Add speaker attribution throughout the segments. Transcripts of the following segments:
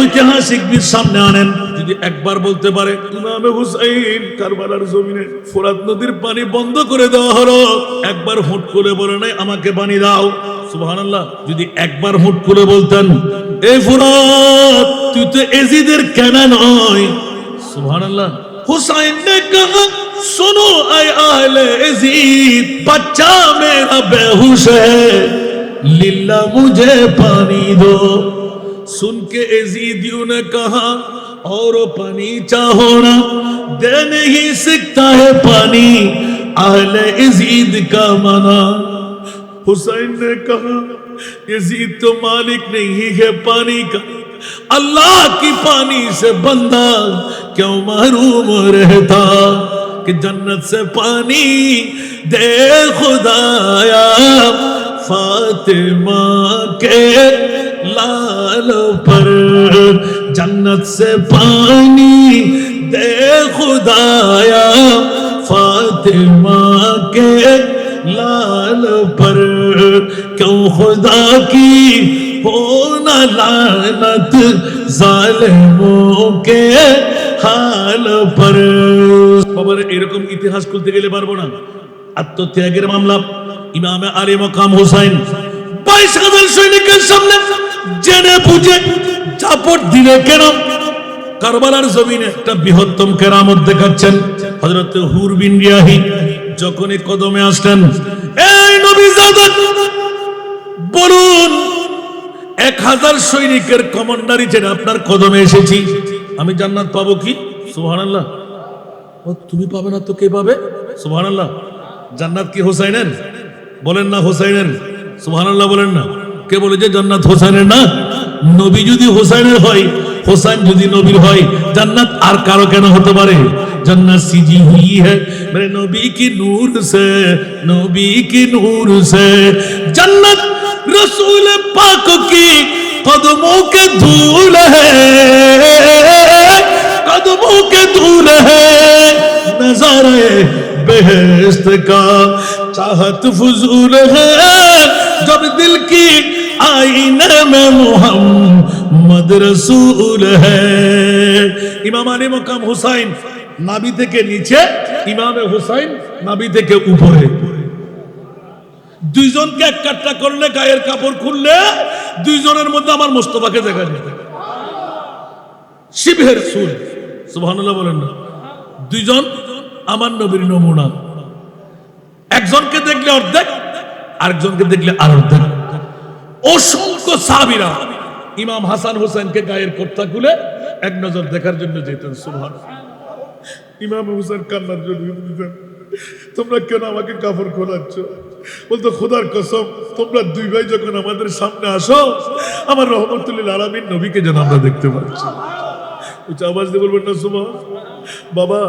Speaker 1: ঐতিহাসিক বীর সামনে আনেন, যদি একবার বলতে পারে ইমামে হুসাইন কারবালার জমিনে ফোরাত নদীর পানি বন্ধ করে দেওয়া হলো, একবার হুট করে বলে নাই আমাকে পানি দাও, সুবহানাল্লাহ, যদি একবার হুট করে বলতেন এই ফোরাত তুই তো এজিদের কেন নয়, সুবহানাল্লাহ। हुसैन ने कहा सुनो ऐ अहले यजीद, बच्चा मेरा बेहोश है, लिल्ला मुझे पानी दो। सुन के यजीदियों ने कहा और पानी चाहो ना, दे नहीं सकता है पानी अहले यजीद का मना। हुसैन ने कहा यजीद तो मालिक नहीं है पानी का, अल्लाह की पानी से बंदा क्यों महरूम रहता, कि जन्नत से पानी दे खुदाया फातिमा के लाल पर, जन्नत से पानी दे खुदाया फातिमा के लाल पर, क्यों खुदा की हो ना लानत जालिमों के हाल पर। বাবার এরকম ইতিহাস খুলতে গেলে পারবো না। আত্মত্যাগের মামলা, ইমামে আলী মকাম হুসাইন 22,000 সৈনিকের সামনে জেনে বুঝে চাপট দিলে কেন? কারবালার জমিনে একটা বৃহত্তম কেরামত দেখাচ্ছেন। হযরত হুর বিন রিয়াহি যখনই কদমে আসলেন, এই নবীজাদা বলুন 1000 সৈনিকের কমান্ডার হিসেবে আপনার কদমে এসেছি, আমি জান্নাত পাবো কি? সুবহানাল্লাহ। ও তুমি পাবে না তো কে পাবে? সুবহানাল্লাহ। জান্নাত কি হোসাইনের? বলেন না হোসাইনের। সুবহানাল্লাহ বলেন না। কে বলে যে জান্নাত হোসাইনের না? নবী যদি হোসাইনের হয়, হোসাইন যদি নবীর হয়, জান্নাত আর কারো কেন হতে পারে? जन्नत सीजी हुई है मेरे नबी की नूर से, नबी की नूर से। जन्नत रसूल पाक की कदमों के धूल है, कदमों के धूल है, नजारे बेहस्त का चाहत फजूल है, जब दिल की आईने में मोहम्मद रसूल है। इमाम अली मकाम हुसैन नाभि থেকে নিচে, ইমামে হুসাইন নাভি থেকে উপরে। দুইজনকে এক কাট্টা করলে, গায়ের কাপড় খুললে দুইজনের মধ্যে আমার মুস্তাফাকে দেখা যায়। শিবহে রাসূল, সুবহানাল্লাহ বলেন না। দুইজন আমার নবীর নমুনা। একজনকে দেখলে অর্ধেক, আরেকজনকে দেখলে আর অর্ধেক। অসংখ্য সাহাবীরা ইমাম হাসান হোসেনকে গায়ের কুর্তা খুলে এক নজর দেখার জন্য যেতেন। সুবহানাল্লাহ। ইমাম হুসাইন কান্নার জন্য দিতেন, তোমরা কেন আমাকে কাপড় খোলাচ্ছ? বলতো খোদার কসম, তোমরা দুই ভাই যখন আমাদের সামনে আসো, আমার রহমতুল্লিল আলামিন নবীকে যেন আমরা দেখতে পাচ্ছি। উচ্চ আওয়াজ দিয়ে বলবেন না সুবহান। বাবা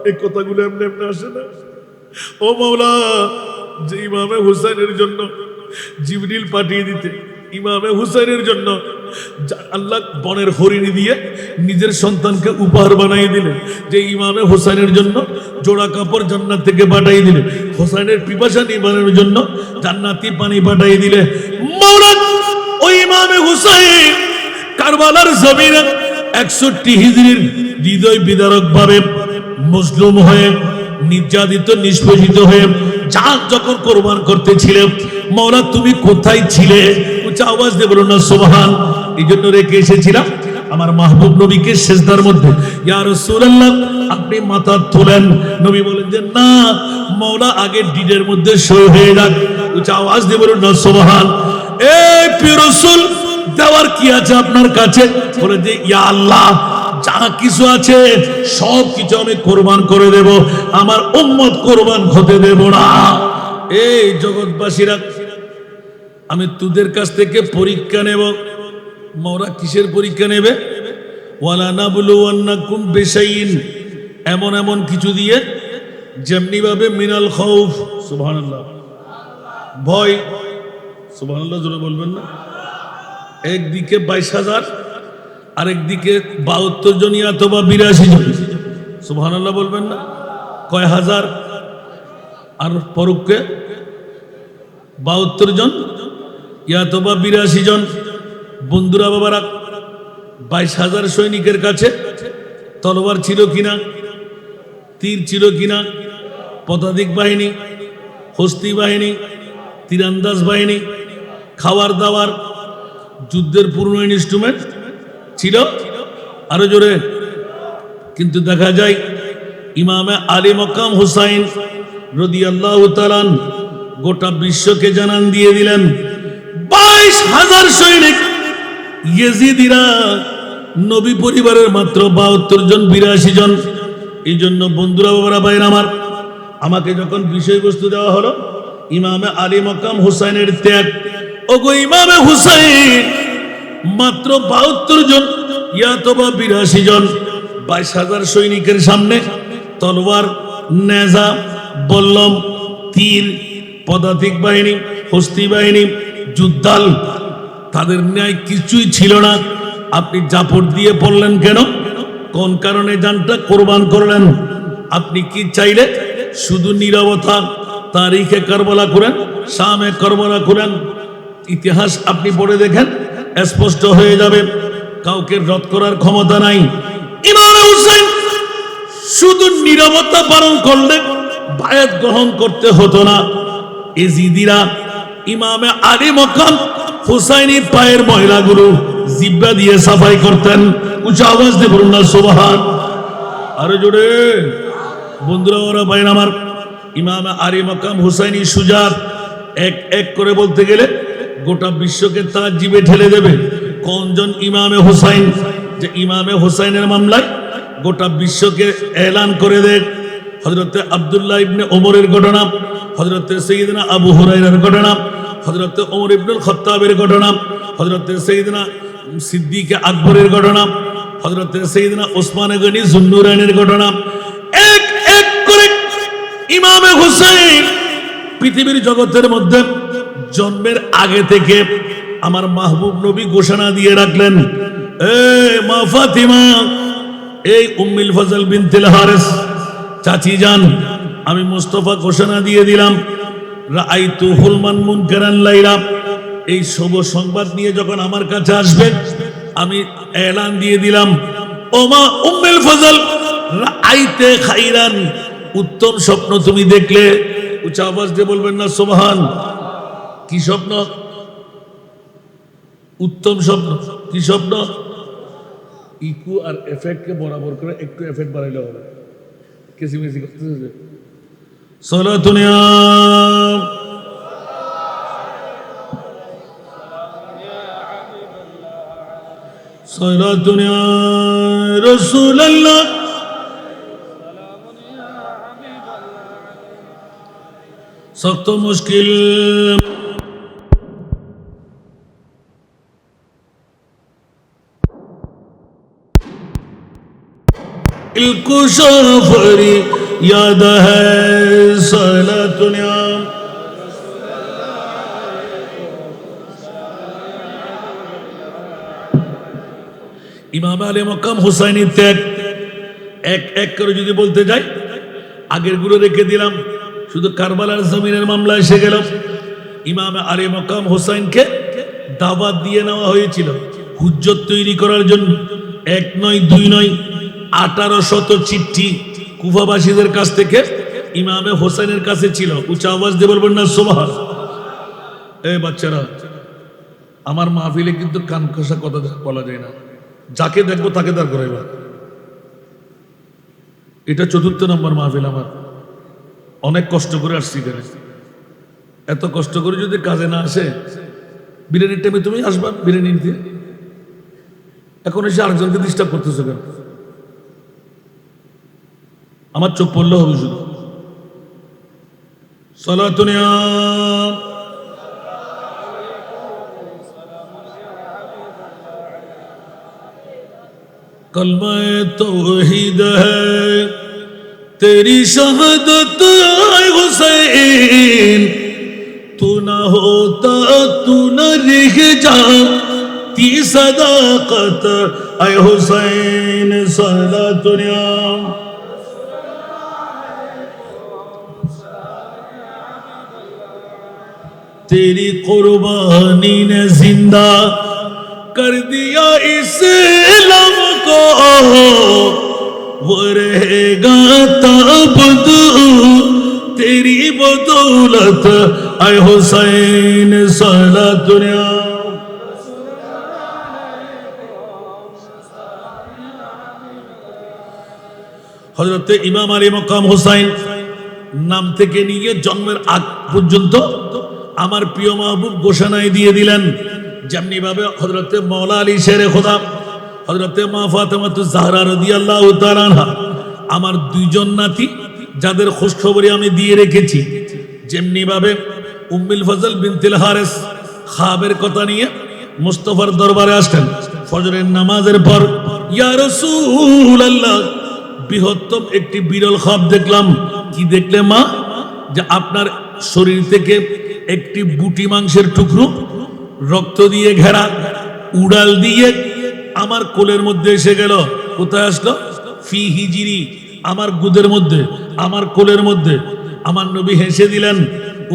Speaker 1: এই কথাগুলো এমনি এমনি আসে না। ও মাওলা, যে ইমামে হুসাইনের জন্য জিবরিল পাঠিয়ে দিতে, ইমামে হুসাইনের জন্য আল্লাহ বনের হরিণী দিয়ে নিজের সন্তানকে উপহার বানিয়ে দিলেন, যে ইমামে হুসাইনের জন্য জোড়া কাপড় জান্নাত থেকে পাঠিয়ে দিলে, হুসাইনের পিপাসা নিবারণের জন্য জান্নাতি পানি পাঠিয়ে দিলে। মাওলা ওই ইমামে হুসাইন কারবালার জমিনে 61 হিজরির হৃদয় বিদারক ভাবে মুসলিম হয়ে, নির্যাতিত নিষ্পেষিত হয়ে জান যখন কোরবান করতেছিলেন, মাওলা তুমি কোথায় ছিলে? উচ্চ আওয়াজ দিয়ে বলুন না সুবহান। এই জন্য রেখে এসেছিলাম আমার মাহবুব নবীকে সিজদার মধ্যে, ইয়া রাসূলুল্লাহ আপনি মাথা তোলেন। নবী বলেন যে না, মাওলা আগে ডিডের মধ্যে সই হয়ে যাক। উচ্চ আওয়াজ দিয়ে বলুন না সুবহান। এই প্রিয় রাসূল, দেওয়ার কি আছে আপনার কাছে? বলেন যে ইয়া আল্লাহ, যা কিছু আছে সব কিছু আমি কোরবান করে দেব, আমার উম্মত কোরবান হতে দেব না। এই জগৎবাসীরা, আমি তোদের কাছ থেকে পরীক্ষা নেব। মাওলা কিসের পরীক্ষা নেবে? ওয়ালা নাবলুওয়ান্নাকুম বিশাইইন, এমন এমন কিছু দিয়ে, যেমনি ভাবে মিনাল খাউফ, সুবহানাল্লাহ, ভয়, সুবহানাল্লাহ জোরে বলবেন না। একদিকে 22,000, আরেকদিকে 72 জন অথবা 82 জন, সুবহানাল্লাহ বলবেন না। কয় হাজার? আর পরোক্ষে 72 জন অথবা 82 জন। বন্ধুরা বাবারা, 22,000 সৈনিকের কাছে তলোয়ার ছিল কিনা, তীর ছিল কিনা, পদাতিক বাহিনী, হস্তি বাহিনী, তীরান্দাজ বাহিনী, খাবার দাবার, যুদ্ধের পূর্ণ ইনস্ট্রুমেন্ট ছিল আরো জোরে। কিন্তু দেখা যায় ইমামে আলী মকাম হুসাইন রাদিয়াল্লাহু তাআলা গোটা বিশ্বকে জানান দিয়ে দিলেন 22,000 সৈনিক ইয়েজিদিরা নবী পরিবারের মাত্র 72 জন, 82 জন। এই জন্য বন্ধুরা, বাবারা, ভাইরা আমার, আমাকে যখন বিষয়বস্তু দেওয়া হলো ইমামে আলী মকাম হুসাইনের ত্যাগ, ওগো ইমামে হুসাইন মাত্র 72 জন ইয়াতবা 82 জন, 22,000 সৈনিকের সামনে তলোয়ার, নেজা, বল্লম, তীর, পদাতিক বাহিনী, হস্তি বাহিনী, যুদ্ধাল, তাদের ন্যায় কিছুই ছিল না। আপনি জাপট দিয়ে পড়লেন কেন? কোন কারণে জানটা কোরবান করলেন? আপনি কি চাইলে শুধু নীরবতা, তারিখে কারবালা করেন, শামে কারবালা করেন, ইতিহাস আপনি পড়ে দেখেন, স্পষ্ট হয়ে যাবে কাউকে রদ করার ক্ষমতা নাই। ইমাম হুসাইন শুধু নীরবতা পালন করলে বায়াত গ্রহণ করতে হতো না। এজিদিরা ইমামে আলী মকাম হুসাইনি পায়ের ময়লাগুলো জিব্বা দিয়ে সাফাই করতেন। উঁচু আওয়াজ দিয়ে বলুন না সুবহান। আরো জোরে বন্ধুরা, ওরা ভাইরা আমার, ইমামে আলী মকাম হুসাইনি সুজাত এক এক করে বলতে গেলে গোটা বিশ্বকে তার জিবে ঠেলে দেবে। কোনজন ইমামে হুসাইন, যে ইমামে হুসাইনের মামলায় গোটা বিশ্বকে এলান করে দেয়। হযরতে আব্দুল্লাহ ইবনে ওমরের ঘটনা, হযরতে সাইয়্যিদনা আবু হুরায়রার ঘটনা, হযরতে ওমর ইবনুল খাত্তাবের ঘটনা, হযরতে সাইয়্যিদনা সিদ্দিক আকবরের ঘটনা, হযরতে সাইয়্যিদনা ওসমান গনি যুন্নুরাইনের ঘটনা, এক এক করে ইমামে হুসাইন পৃথিবীর জগতের মধ্যে জন্মের আগে থেকে আমার মাহবুব নবী ঘোষণা দিয়ে রাখলেন, এ মা ফাতিমা, এই উম্মুল ফজল বিনতুল হারিস চাচি যান, আমি মুস্তাফা ঘোষণা দিয়ে দিলাম, রাআইতু হুলমান মুনকারান লাইলা, এই শুভ সংবাদ নিয়ে যখন আমার কাছে আসবে আমি এলান দিয়ে দিলাম, ও মা উম্মুল ফজল, রাআইতে খাইরান, উত্তম স্বপ্ন তুমি দেখলে। উচ্চ আওয়াজ দিয়ে বলবেন না সুবহান। কি স্বপ্ন? উত্তম স্বপ্ন। কি স্বপ্ন? ইকু আর এফেক্টকে বরাবর করে একটু এফেক্ট বাড়াইলে হবে। কেসিমেসি করতেছে। সালাতুন ইয়া সালাতুন ইয়া রাসূলুল্লাহ, সख्त मुश्किल इल्कुशाफरी याद है सलातुनिया। ইমাম আলী মকাম হুসাইনি ত্যাগ এক এক করে যদি বলতে যাই, আগের গুলো রেখে দিলাম, শুধু কারবালার জমিনের মামলা এসে গেল। ইমাম আলী মকাম হুসাইনকে দাওয়াত দিয়ে নেওয়া হয়েছিল হুজ্জত তৈরি করার জন্য। এক নয়, দুই নয়, 1800 চিঠি কুফাবাসীদের কাছ থেকে ইমামে হোসেনের কাছে ছিল। উচ্চ আওয়াজ দিয়ে বলবেন না সুবহান। এই বাচ্চারা, আমার মাহফিলে কিন্তু কান কষা কথা বলা যায় না। যাকে দেখবো তাকে দাঁড় করাইবা। এটা 4র্থ নম্বর মাহফিল আমার। অনেক কষ্ট করে আসছি এখানে। এত কষ্ট করে যদি কাজে না আসে, বিরিয়ানির টাইমে তুমি আসবা বিরিয়ানি নিতে, এখন এসে আরেকজনকে ডিস্টার্ব করতেছো কেন? আমার চোখ পড়লে হবে শুধু। সালাতুন ইয়া कलमा तौहीद है तेरी शहादत आए हुसैन, तू ना होता तू न रह जाती सदाकत आए हुसैन। सलातुन या तेरी कुर्बानी ने जिंदा कर दिया इस्लाम को वो रहेगा ताबद तेरी बदौलत आए हुसैन सारा दुनिया। হযরতে ইমাম আলী মকাম হুসাইন নাম থেকে নিয়ে জন্মের আগ পর্যন্ত আমার প্রিয় মাহবুব ঘোষণায় দিয়ে দিলেন। যেমনি ভাবে হযরতে মাওলা আলী শেরে খোদা হযরতে মা ফাতেমাতুজ জাহরা রাদিয়াল্লাহু তাআলা আনহা আমার দুইজন নাতি যাদের খোঁজখবরি আমি দিয়ে রেখেছি, যেমনি ভাবে উম্মুল ফজল বিনতুল হারিস খাবের কথা নিয়ে মুস্তাফার দরবারে আসলেন ফজরের নামাজের পর, ইয়া রাসূলুল্লাহ বৃহত্তম একটি বিরল খাব দেখলাম। কি দেখলে মা? যে আপনার শরীর থেকে একটি বুটি মাংসের টুকরো রক্ত দিয়ে ঘেরা উড়াল দিয়ে আমার কোলের মধ্যে এসে গেল। কোথায় আসলো? ফি হিজিরি, আমার গুদের মধ্যে, আমার কোলের মধ্যে। আমার নবী হেসে দিলেন,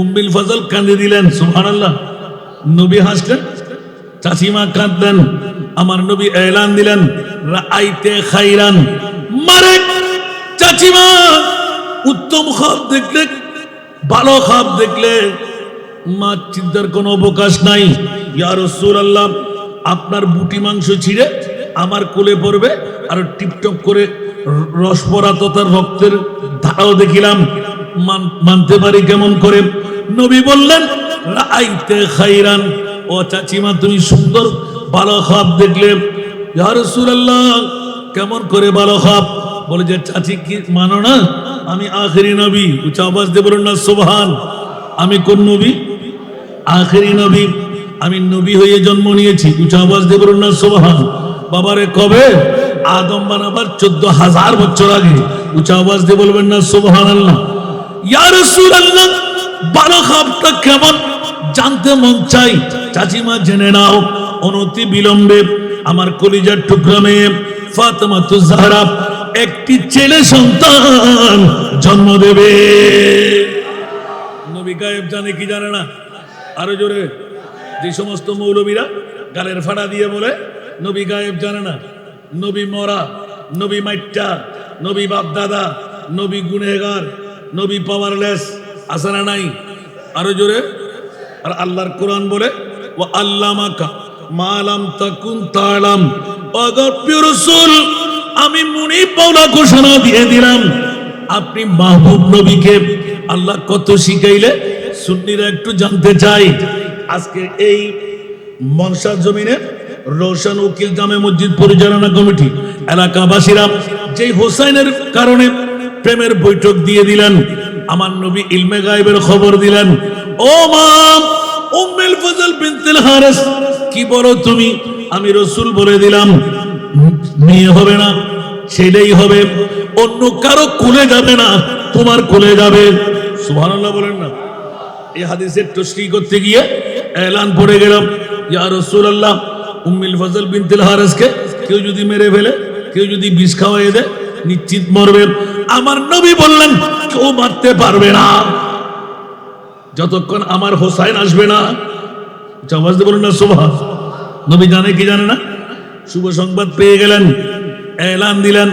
Speaker 1: উম্মুল ফজল কাঁদে দিলেন। সুবহানাল্লাহ। নবী হাসলেন, চাচিমা কাঁদলেন। আমার নবী এলান দিলেন, রাআইতে খাইরান। মারে চাচিমা উত্তম খাব দেখলে, ভালো খাব দেখলে মা চিন্তার কোনো অবকাশ নাই। ইয়া রাসূলুল্লাহ আপনার বুটি মাংস ছিঁড়ে আমার কোলে পড়বে আর টিপটপ করে রস পড়া তথা রক্তের ধারাও দেখিলাম, মানতে পারি কেমন করে? নবী বললেন, রাআইতে খাইরান। ও চাচিমা তুমি সুন্দর ভালো খাব দেখলে। ইয়া রাসূলুল্লাহ কেমন করে ভালো খাব? বলে যে চাচি কি মানো না আমি আখেরি নবী? উচ্চ আওয়াজ দিয়ে বলুন না সুবহান। আমি কোন নবী? আখেরি নবী। আমি নবী হয়ে জন্ম নিয়েছি। উচ্চ আওয়াজ দিয়ে বলুন না সুবহান। বাবারে কবে? আদম বানাবার 14,000 বছর আগে। উচ্চ আওয়াজ দিয়ে বলবেন না সুবহানাল্লাহ। ইয়া রাসূলুল্লাহ ভালো খাবটা কেমন জানতে মন চাই। চাচিমা জেনে নাও। অনতি বিলম্বে আমার কলিজার টুকরা মেয়ে ফাতেমাতুজ জাহরা একটি ছেলে সন্তান জন্ম দেবে। নবী গায়েব জানে কি জানে না? আরো জোরে। যে সমস্ত মৌলবীরা গালের ফাড়া দিয়ে বলে নবী গায়েব জানে না, নবী মরা, নবী মাইট্টা, নবী বাপ দাদা, নবী গুনেগার, নবী পাওয়ারলেস, আছে না নাই? আরো জোরে। আর আল্লাহর কোরআন বলে, ওয়া আল্লামাকা মা লাম তাকুন তাআলাম। ওগো প্রিয় রাসূল আমি মুনি পাওলা ঘোষণা দিয়ে দিলাম, আপনি মাহবুব নবীকে আল্লাহ কত শিখাইলে সুন্নিরা একটু জানতে চাই। আজকে এই মনসা জমিনে রোশন উকিল জামে মসজিদ পরিচালনা কমিটি এলাকাবাসীরা যে হোসাইনের কারণে প্রেমের বৈঠক দিয়ে দিলেন, আমার নবী ইলমে গায়েবের খবর দিলেন। ও মা উম্মুল ফজল বিনতুল হারিস কি বলো তুমি? আমি রাসূল বলে দিলাম মেয়ে হবে না, ছেলেই হবে, অন্য কারো কোলে যাবে না, তোমার কোলে যাবে। সুবহানাল্লাহ বলেন না। এই হাদিসের তশরিহ করতে গিয়ে এলান পড়ে গেলাম, ইয়া রাসূলুল্লাহ উম্মুল ফজল বিনতুল হারিসকে কেউ যদি মেরে ফেলে, কেউ যদি বিষ খাওয়াই দেয় নিশ্চিত মরবে। আমার নবী বললেন কেউ মারতে পারবে না যতক্ষণ আমার হোসাইন আসবে না। আওয়াজ দিয়ে বলুন না সুবহান। নবী জানে কি জানে না? শুভ সংবাদ পেয়ে গেলেন, এলান দিলেন,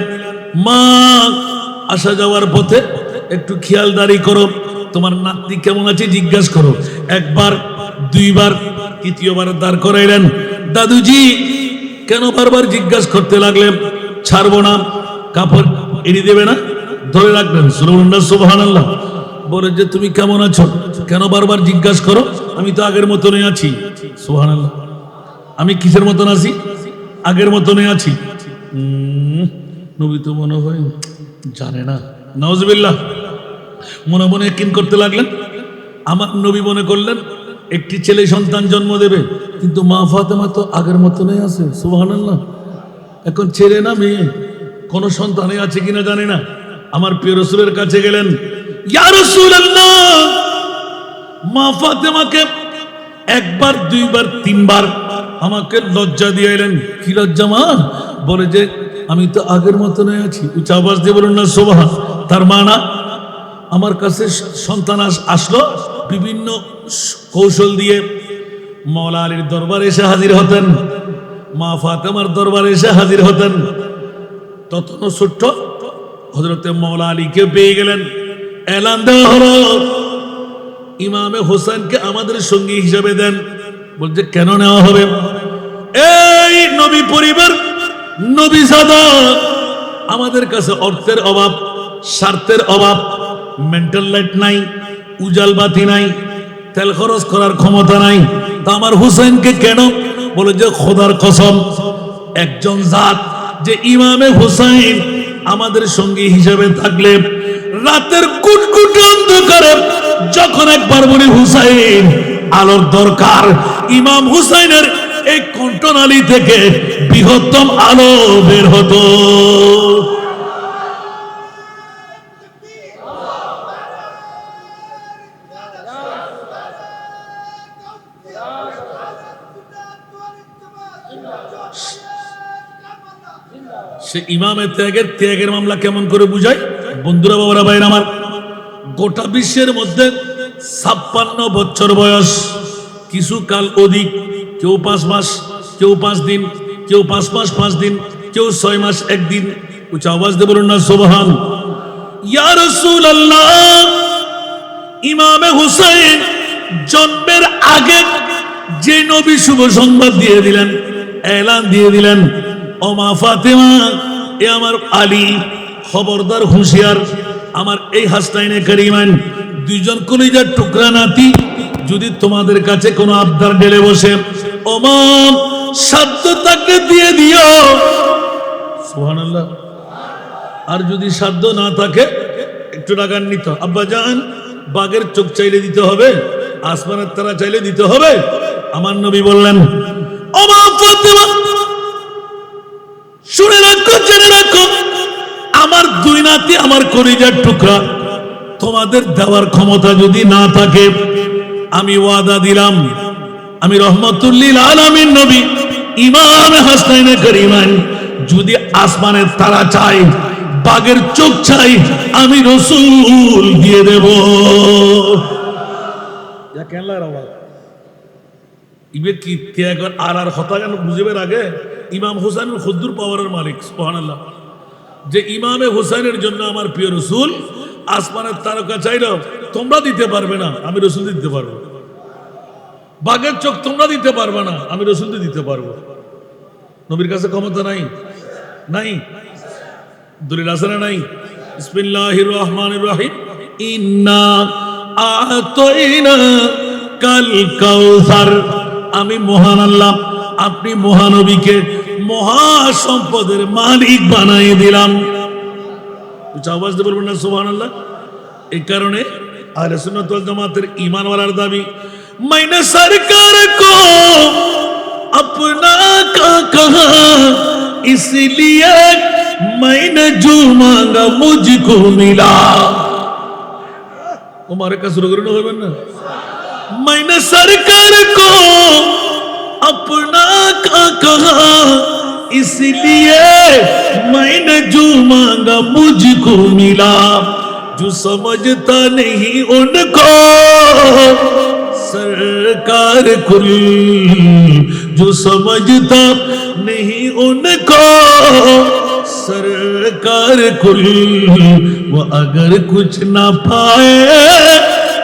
Speaker 1: মা আসা যাওয়ার পথে একটু খেয়ালদারি করো, তোমার নাতনি কেমন আছে জিজ্ঞাসা করো। একবার, দুইবার, তৃতীয়বার দাঁড় করাইলেন। দাদুজি কেন বারবার জিজ্ঞাসা করতে লাগলেন? ছাড়বো না, কাপড় এড়িয়ে দেবে না, ধরে রাখবেন। সুবহানাল্লাহ। বলে যে তুমি কেমন আছো, কেন বারবার জিজ্ঞাসা করো? আমি তো আগের মতনই আছি। সুবহানাল্লাহ। আমি কিসের মতন আছি? আগের মতনই আছি। নবী তো মনে হয় জানে না। নাউজুবিল্লাহ। মনে মনে কিন করতে লাগলেন। আমার নবী মনে করলেন একটি ছেলে সন্তান জন্ম দেবে, কিন্তু মা ফাতেমা তো আগের মতনই আছে। সুবহানাল্লাহ। এখন ছেলে না মেয়ে, কোন সন্তানই আছে কিনা জানি না। আমার প্রিয় রাসূলের কাছে গেলেন, ইয়া রাসূলুল্লাহ মা ফাতেমাকে একবার, দুইবার, তিনবার আমাকে লজ্জা দিয়ে এলেন। কি লজ্জা মা? বলে যে আমি তো আগের মতনই আছি। উচ্চ আওয়াজ দিয়ে বলুন না সুবহান। তার মানা আমার কাছে সন্তান আসলো বিভিন্ন কৌশল দিয়ে মাওলা আলীর দরবারে এসে হাজির হতেন। মা ফাতেমার দরবারে এসে হাজির হতেন। তখন ছোট্ট হযরতে মাওলা আলীকে পেয়ে গেলেন। এলান দেওয়া হলো, ইমামে হোসেনকে আমাদের সঙ্গী হিসাবে দেন। বলছে কেন নেওয়া হবে? এই নবী পরিবার, নবী জাদা, আমাদের কাছে অর্থের অভাব, স্বার্থের অভাব, মেন্টাল লাইট নাই, উজাল বাতি নাই, তেল খরচ করার ক্ষমতা নাই, তা আমার হুসেনকে কেন? বলে যে খোদার কসম, একজন জাত যে ইমামে হুসাইন আমাদের সঙ্গী হিসেবে থাকলে রাতের কুটকুটে অন্ধকারে যখন একবার বলি হুসাইন আলোর দরকার, ইমাম হুসাইনের এই কণ্ঠনালী থেকে বৃহত্তম আলো বের হতো। সে ইমামের ত্যাগের মামলা কেমন করে বুঝায়? বন্ধুরা, বাবারা, ভাইরা আমার, গোটা বিশ্বের মধ্যে 56 বছর বয়স, কিছু কাল অধিক, কেউ 5 মাস, কেউ 5 দিন, কেউ 5 মাস 5 দিন, কেউ 6 মাস 1 দিন। উচ্চ আওয়াজ দিয়ে বলুন না সুবহান। ইয়া রাসূলুল্লাহ, ইমামে হুসাইন জন্মের আগে যে নবী শুভ সংবাদ দিয়ে দিলেন, এলান দিয়ে দিলেন, ও মা ফাতেমা, এ আমার আলী, খবরদার হুঁশিয়ার, আমার এই হাসনাইনে কারিমান দুইজন কলিজার টুকরা নাতি যদি তোমাদের কাছে কোনো আবদার ঢেলে বসে, ও মা, সাধ্য থাকলে দিয়ে দিও, সুবহানাল্লাহ। আর যদি সাধ্য না থাকে একটু রাগান্বিত, আব্বা জান, বাঘের চোখ চাইলে দিতে হবে, আসমানের তারা চাইলে দিতে হবে। আমার নবী বললেন, ও মা ফাতেমা, শুনে রাখো, জেনে রাখো, আমার দুই নাতি আমার কলিজার টুকরা, তোমাদের দেওয়ার ক্ষমতা যদি না থাকে, আমি ওয়াদা দিলাম, আমি রহমতুল্লিল আলামিন নবী ইমাম হাসনাইনে কারিমান যদি আসমানের তারা চাই, বাঘের চোখ চাই, আমি রাসূল দিয়ে দেব। ইবে কি ত্যাগ আর কথা কেন বুঝবের আগে ইমাম হুসাইনের খুদ্দুর পাওয়ারের মালিক, সুবহানাল্লাহ। যে ইমামে হুসাইনের জন্য আমার প্রিয় রাসূল আসমানের তারকা চাইলো, তোমরা দিতে পারবে না, আমি রাসূল দিতে পারবো। বাঘের চোখ তোমরা দিতে পারবে না, আমি রাসূল দিতে পারবো। নবীর কাছে ক্ষমতা নাই? নাই। দলিল আছে না নাই? বিসমিল্লাহির রহমানির রহিম, ইন্না আতাইনা কাল কাউসার, আমি মহান আল্লাহ, আপনি মহানবীকে মহাসম্পদের মালিক বানাই দিলাম। আওয়াজ দিয়ে বলবেন না সুবহানাল্লাহ। এই কারণে আহলে সুন্নাত ওয়াল জামাতের ঈমানওয়ালার দাবি, मैंने सरकार को अपना का कहा, इसलिए मैंने जो मांगा मुझको मिला। हमारे का शुरू करना होगा ना, मैंने सरकार को अपना का कहा, इसलिए मैंने जो मांगा मुझको मिला। जो समझता नहीं उनको सरकार कुल, जो समझता नहीं उनको सरकार कुल, वो अगर कुछ ना पाए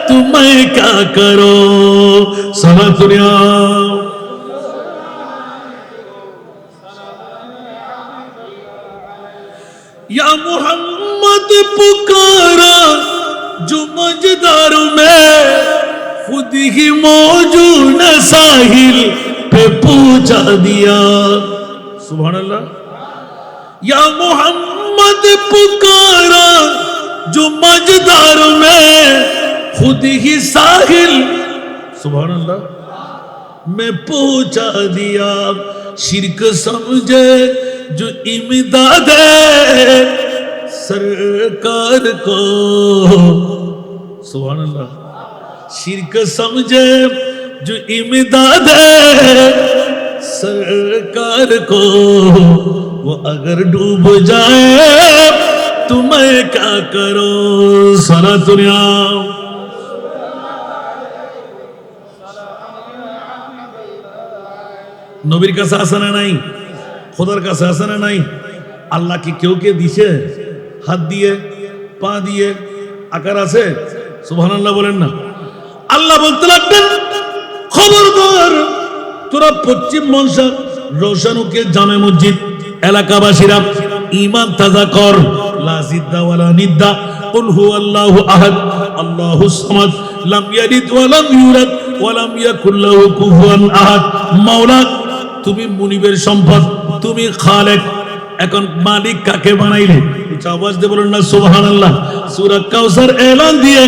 Speaker 1: तो मैं क्या करो। सला दुनिया या मोहम्मद पुकारा जो मजदार में खुद ही मौजूद साहिल पे पूछा दिया। सुभानअल्लाह। या मोहम्मद पुकारा जो मजदार में खुद ही साहिल, सुभानअल्लाह, मैं पूछा दिया। शिरक समझे जो इमदाद सरकार को, सुभानअल्लाह, शिरक समझे जो इमदाद सरकार को, वो अगर डूब जाए तो मैं क्या करो। सारा दुनिया নবীর কাছে আছে না নাই? খোদার কাছে আছে না নাই? আল্লাহ কি কেউ কে দিছে? হাত দিয়ে, পা দিয়ে আকার আছে? সুবহানাল্লাহ বলেন না। আল্লাহ বলতে লাগবেন, খবরদার তোরা পশ্চিম মনসা রোশানুকে জামে মসজিদ এলাকাবাসীরা ঈমান তাজা কর। লা জিদ্দা ওয়ালা নিদ্দা, কুল হুয়াল্লাহু আহাদ আল্লাহুস সামাদ লাম ইয়ালিদ ওয়া লাম ইউলাদ ওয়া লাম ইয়াকুল লাহু কুফুয়ান আহাদ। মাওলা তুমি মুনিবের সম্পদ, তুমি খালেক। এখন মালিক কাকে বানাইলে? আওয়াজ দিয়ে বলুন না সুবহানাল্লাহ। সূরা কাউসার এলান দিয়ে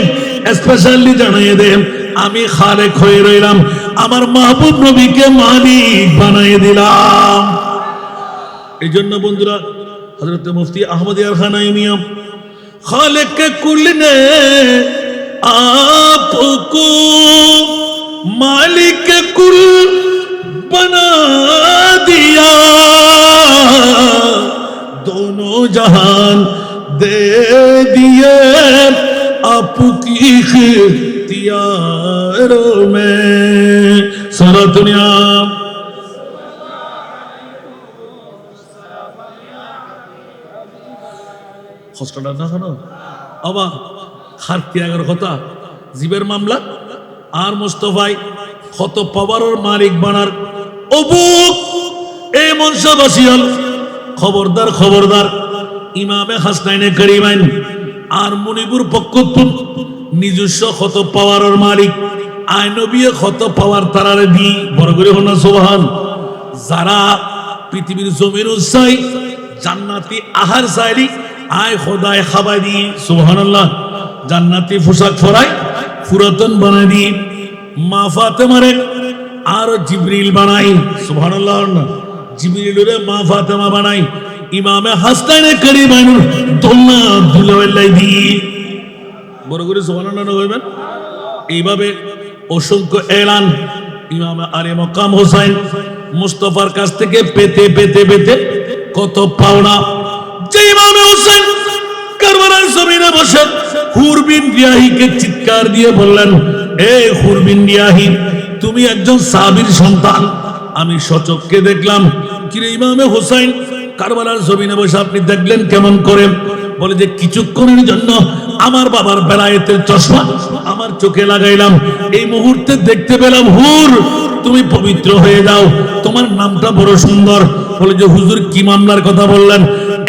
Speaker 1: স্পেশালি জানিয়ে দেন, আমি খালেক হয়ে রইলাম, আমার মাহবুব নবীকে মালিক বানিয়ে দিলাম। এই জন্য বন্ধুরা, হযরত মুফতি আহমদ ইয়ার খানাই মিয়া खालिक के कुल ने आपको मालिक के कुल बना दिया, दोनों जहान दे दिए आपकी इख्तियारों में। सारा दुनिया কষ্টটা না জানো অবা খার ত্যাগের কথা জীবের মামলা আর মোস্তফাই কত পাওয়ারের মালিক বানার অবুক এই মনসাবাসিয়াল। খবরদার খবরদার, ইমামে হাসনাইনে কারিমাইন আর মুনিবুর পক্ষতুন নিজস্ব কত পাওয়ারের মালিক আয় নবিয়ে কত পাওয়ার তারারে দি বড় করে হন না সুবহান। যারা পৃথিবীর জমির চাই জান্নাতি আহার চাইলি আয় খোদায় খাবাই দি সুবহানাল্লাহ, জান্নাতি পোশাক পরাই পুরাতন বানাই দি। মা ফাতেমারে আর জিবরিল বানাই সুবহানাল্লাহ, না জিবরিলের মা ফাতেমা বানাই। ইমামে হাসনাইনে কারিমাইন দোলনা দুলাইলাই দি বড় করে সুবহানাল্লাহ হইবেন। এইভাবে অসংখ্য এলান ইমামে আলে মকাম হোসেন মুস্তাফার কাছ থেকে পেতে পেতে পেতে কত পাওনা। যে ইমামে হোসেন কারবালার জমিনে বসে হুর বিন রিয়াহিকে চিৎকার দিয়ে বললেন, এ হুর বিন রিয়াহি, তুমি একজন সাহাবীর সন্তান, আমি সচক্ষে দেখলাম। কিরে ইমামে হোসেন কারবালার জমিনে বসে আপনি দেখলেন কেমন করে? বলে যে কিছুক্ষণের জন্য আমার বাবার বেলায়েতের চশমা আমার চোখে লাগাইলাম, এই মুহূর্তে দেখতে পেলাম হুর তুমি পবিত্র হয়ে যাও, তোমার নামটা বড় সুন্দর। বলে যে হুজুর কি মামলার কথা বললেন?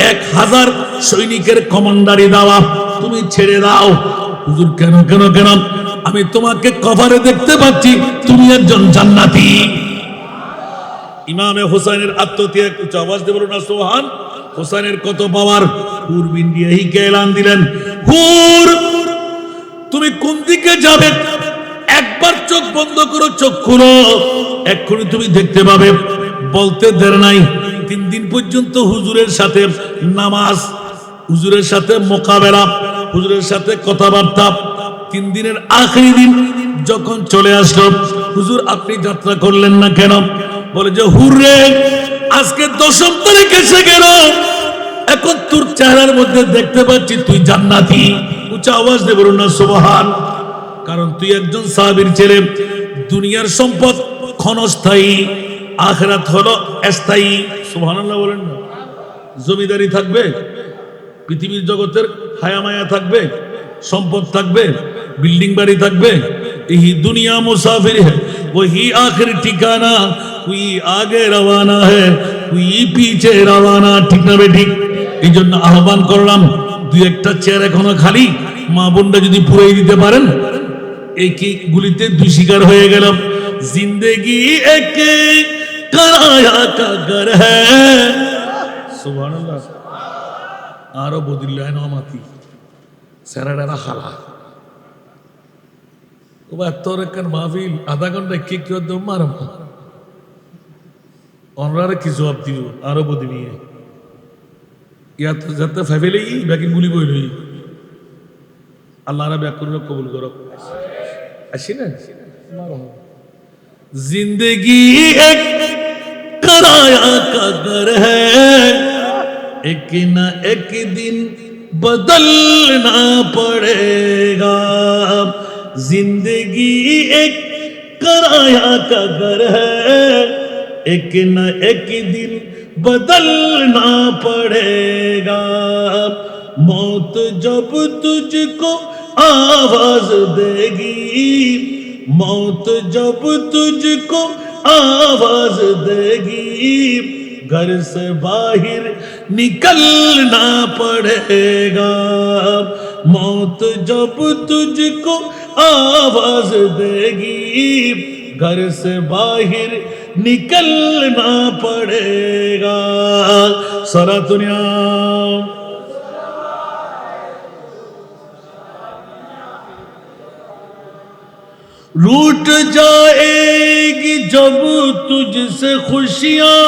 Speaker 1: 1000 সৈনিকের কমান্ডারি দেওয়া, তুমি ছেড়ে দাও। হুজুর কেন কেন কেন? আমি তোমাকে কভারে দেখতে পাচ্ছি, তুমি একজন জান্নাতি। ইমামে হোসেনের আত্মত্যাগ, উচ্চ আওয়াজ দিয়ে বলুন না সুবহান। হোসেনের কত পাওয়ার! হুর বিন রিয়াহিকে এলান দিলেন, হুর তুমি কোন দিকে যাবে? একবার চোখ বন্ধ করো, চোখ খুলো, এক্ষুনি তুমি দেখতে পাবে। বলতে দের নাই। 3 দিন পর্যন্ত হুজুরের সাথে নামাজ, হুজুরের সাথে মোকাবেলা, হুজুরের সাথে কথাবার্তা। 3 দিনের আখেরি দিন যখন চলে আসলো, হুজুর আপনি যাত্রা করলেন না কেন? বলে যে হুররে আজকে 10ম তারিখ এসে গেল, এখন তোর চেহারার মধ্যে দেখতে পাচ্ছি তুই জান্নাতি। উচ্চ আওয়াজ দিয়ে বলুন না সুবহান। কারণ তুই একজন সাহাবীর ছেলে। দুনিয়ার সম্পদ ক্ষণস্থায়ী, আখিরাত হলো স্থায়ী। সুবহানাল্লাহ বলেন না। জমিদারি থাকবে, পৃথিবীর জগতের হায়ামায়া থাকবে, সম্পদ থাকবে, বিল্ডিং বাড়ি থাকবে। এই দুনিয়া মুসাফির है, वही आखिर ठिकाना, कोई आगे रवाना है, कोई पीछे रवाना। ঠিক না বেঠিক? এই জন্য আহ্বান করলাম, 2-1টা চেয়ার এখনো খালি, মা বোনরা যদি পুরাই দিতে পারেন। এই কি গুলিতে 2 শিকার হয়ে গেল। জিন্দেগি এক कराया का घर है। সুবহানাল্লাহ। আরো বদিল্লাহ নামাতি সেরাডারা খালা ওবা তোর কান মাহফিল আধা ঘন্টা কি কি দম মারম অনরারে কি জবাব দিব? আরো বদি নিয়ে ইয়া তো যাতে ফ্যামিলি বাকি গুলি বইলই। আল্লাহ রাব্বি আকরুল কবুল করো। আসি না মারো। जिंदगी एक कराया का घर है, एक न एक दिन बदलना पड़ेगा। जिंदगी एक कराया का घर है, एक न एक दिन बदलना पड़ेगा। मौत जब तुझको आवाज देगी, मौत जब तुझको आवाज देगी, घर से बाहर निकलना पड़ेगा। मौत जब तुझको आवाज देगी, घर से बाहर निकलना पड़ेगा। सारा दुनिया रूठ जाएगी जब तुझसे खुशियां,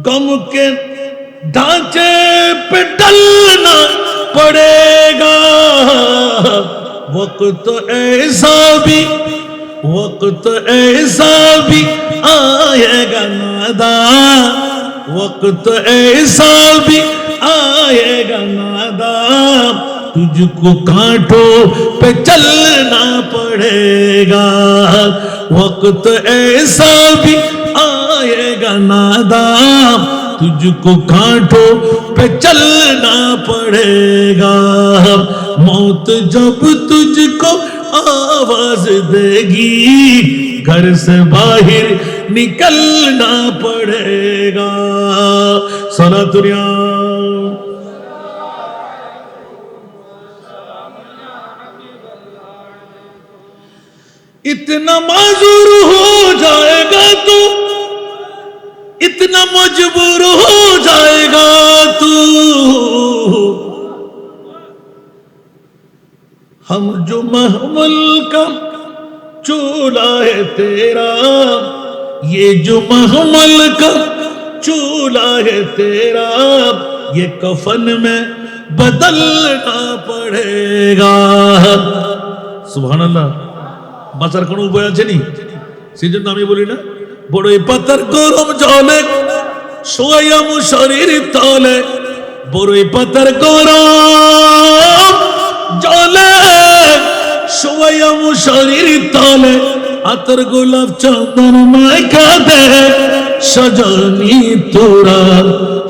Speaker 1: गम के ढांचे पे डलना पड़ेगा। वक्त ऐसा भी, वक्त ऐसा भी आएगा नादान, वक्त ऐसा भी आएगा नादान, तुझको कांटों पे चलना पड़ेगा। वक्त ऐसा भी आएगा नादान, तुझको कांटों पे चलना पड़ेगा। मौत जब तुझको आवाज देगी, घर से बाहर निकलना पड़ेगा। सारा दुनिया इतना माजूर हो जाएगा तू, इतना मजबूर हो जाएगा तू। हम जो महमल का चूल्हा है तेरा, ये जो महमल का चूल्हा है तेरा, ये कफन में बदलना पड़ेगा। सुभान अल्लाह। বাঁচার কোনো উপায় আছে নি? সেই জন্য আমি বলি না, বড়ই পাতার গরম জলে শোয়াইয়া শরীর তলে, বড়ই পাতার গরম জলে শোয়াইয়া শরীর তলে, আতর গোলাপ চন্দন মাখা দে সজনী তোরা,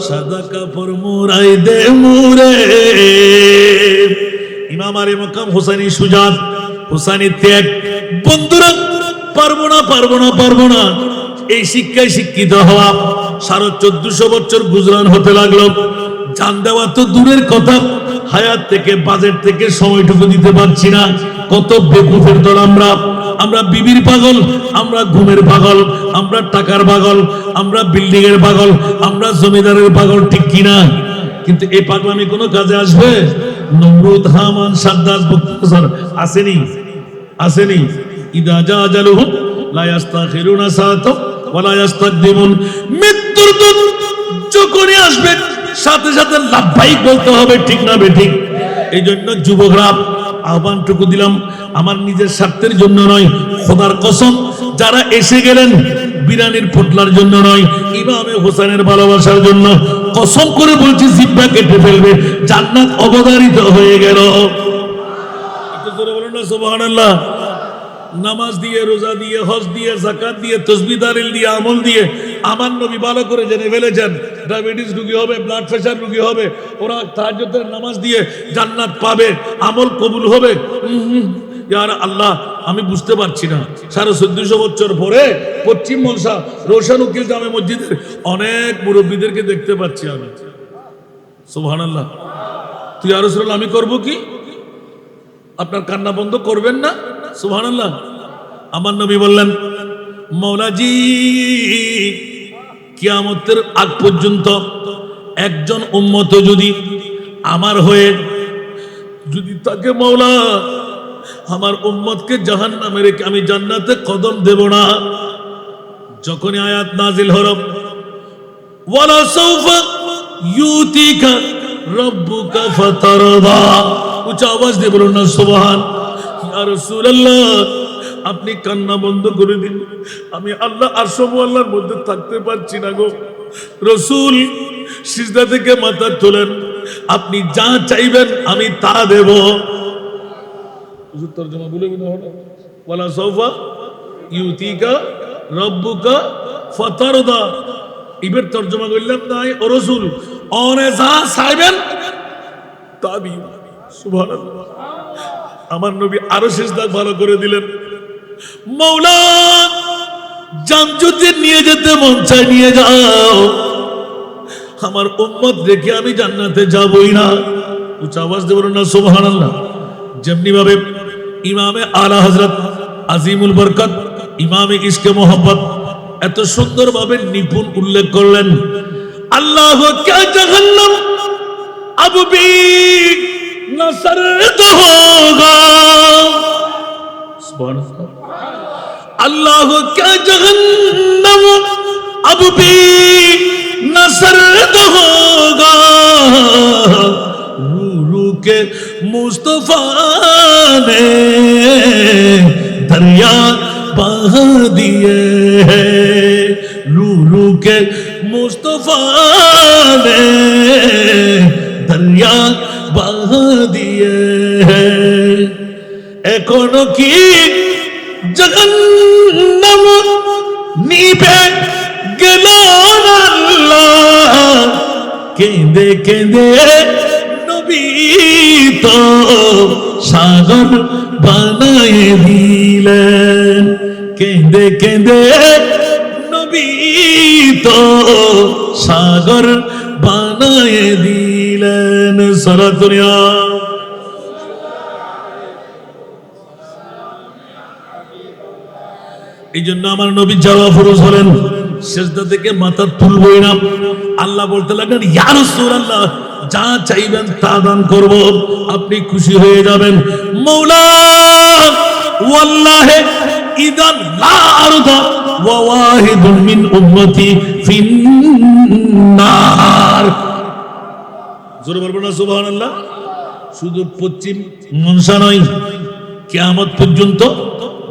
Speaker 1: সাদা কাপড় মোড়াই দে মুরে। ইমাম আলী মকাম হুসাইনি সুজাত, হুসাইনি ত্যাগ। বন্ধুরা, পারবো না পারবো না পারবো না, এই শিক্ষায় শিক্ষিত হওয়া 1450 বছর গুজরান হতে লাগলো। জান দেওয়া তো দূরের কথা, হায়াত থেকে বাজেট থেকে সময়টুকু দিতে পারছি না। কত বেকুফের দল আমরা। আমরা বিবির পাগল, আমরা ঘুমের পাগল, আমরা টাকার পাগল, আমরা বিল্ডিং এর পাগল, আমরা জমিদারের পাগল, ঠিক কিনা? কিন্তু এই পাগলামি কোনো কাজে আসবে? নমরুদ, হামান, সাদ্দাত, বুকতাসার আসেনি? আসেনি? ইদা জাজালুহুম লা ইস্তাখিরুনা সাআতাও ওয়া লা ইস্তাকদিমুন। মৃত্যুর দূত যখনই আসবে সাথে সাথে লাভবাহিক বলতে হবে, ঠিক না বেঠিক? এই জন্য যুবকরা আহ্বানটুকু দিলাম, আমার নিজের স্বার্থের জন্য নয়, খোদার কসম যারা এসে গেলেন বিরানির পোটলার জন্য নয়, ইমামে হোসেনের ভালোবাসার জন্য কসম করে বলছি, জিহ্বা কেটে ফেলবে, জান্নাত অবধারিত হয়ে গেল। একটু জোরে বলুন না সুবহানাল্লাহ। নামাজ দিয়ে, রোজা দিয়ে, হজ দিয়ে, যাকাত দিয়ে, তাসবিহ তাহলিল দিয়ে, আমল দিয়ে আমার নবী ভালো করে জেনে ফেলেছেন ডায়াবেটিস রোগী হবে, ব্লাড প্রেশার রোগী হবে, ওরা তাহাজ্জুদের নামাজ দিয়ে জান্নাত পাবে, আমল কবুল হবে। ইয়া আল্লাহ, আমি বুঝতে পারছি না, 1450 বছর পরে পশ্চিম মনসা রোশন উকিল জামে মসজিদের অনেক মুরব্বীদেরকে দেখতে পাচ্ছি আমি। সুবহানাল্লাহ। তুই ইয়া রাসূলুল্লাহ, আমি করব কি? আপনার কান্না বন্ধ করবেন না? সুবহানাল্লাহ। আমার নবী বললেন, মৌলাজি কিয়ামতের আগ পর্যন্ত একজন উম্মত যদি আমার হয়ে যদি তাকে, মৌলা আমার উম্মতকে জাহান্নামে রেখে আমি জান্নাতে কদম দেব না। যখনই আয়াত নাজিল হলো, ওয়ালা সাউফা ইউতিকা রাব্বুকা ফাতারদা, উচ্চ আওয়াজ দিয়ে বলুন না সুবহান। ইয়া রাসূলুল্লাহ, আপনি কান্না বন্ধ করে দিন, আমি আল্লাহ আরশম আল্লাহর মধ্যে থাকতে পারছি না গো। রাসূল সিজদা থেকে মাথা তোলেন, আপনি যা চাইবেন আমি তা দেব। হুজুর তরজমা বলে বিনা হলো, ওয়ালা সাউফা ইউতিকা রাব্বুকা ফাতারদা ইবের তরজমা করলাম নাই ও রাসূল অনে যা চাইবেন তাবি সুবহানাল্লাহ। আমার নবী আরো সিজদা ভালো করে দিলেন, মাওলা জান যদি নিয়ে যেতে মন চায় নিয়ে যাও, আমার উম্মত রেখে আমি জান্নাতে যাবই না। উচ্চ আওয়াজ দিয়ে বলুন না সুবহানাল্লাহ। যেমনি ভাবে ইমামে আলা হযরত আজিমুল বরকত ইমামে ইশকে মোহাম্মত এত সুন্দর ভাবে নিপুণ উল্লেখ করলেন, আল্লাহ কে জাহান্নাম अब भी न सर्द होगा, अल्लाह क्या जहन्नम अब भी न सर्द होगा, रू रू के मुस्तफा ने दरिया बहा दिए हैं, रू रू के मुस्तफा ने दरिया बहा दिए हैं। एकोनो की जगन्नम नीबे गेलो अल्लाह, केंदे केंदे नबी तो सागर बनाए दिलेन, केंदे केंदे नबी तो सागर बनाए दिलेन। सारा दुनिया এই জন্য আমার নবী যাওয়া ফরজ হলেন, সিজদা থেকে মাথা তুলবই না। আল্লাহ বলতে লাগলেন, ইয়া রাসূলুল্লাহ যা চাইবেন তা দান করব, আপনি খুশি হয়ে যাবেন। মাওলা ওয়াল্লাহি ইদান লা আরদা ওয়া ওয়াহিদুন মিন উম্মতি ফিন্নার। জোরে বলবেন না সুবহানাল্লাহ। শুধু পশ্চিম মনসা নয়, কিয়ামত পর্যন্ত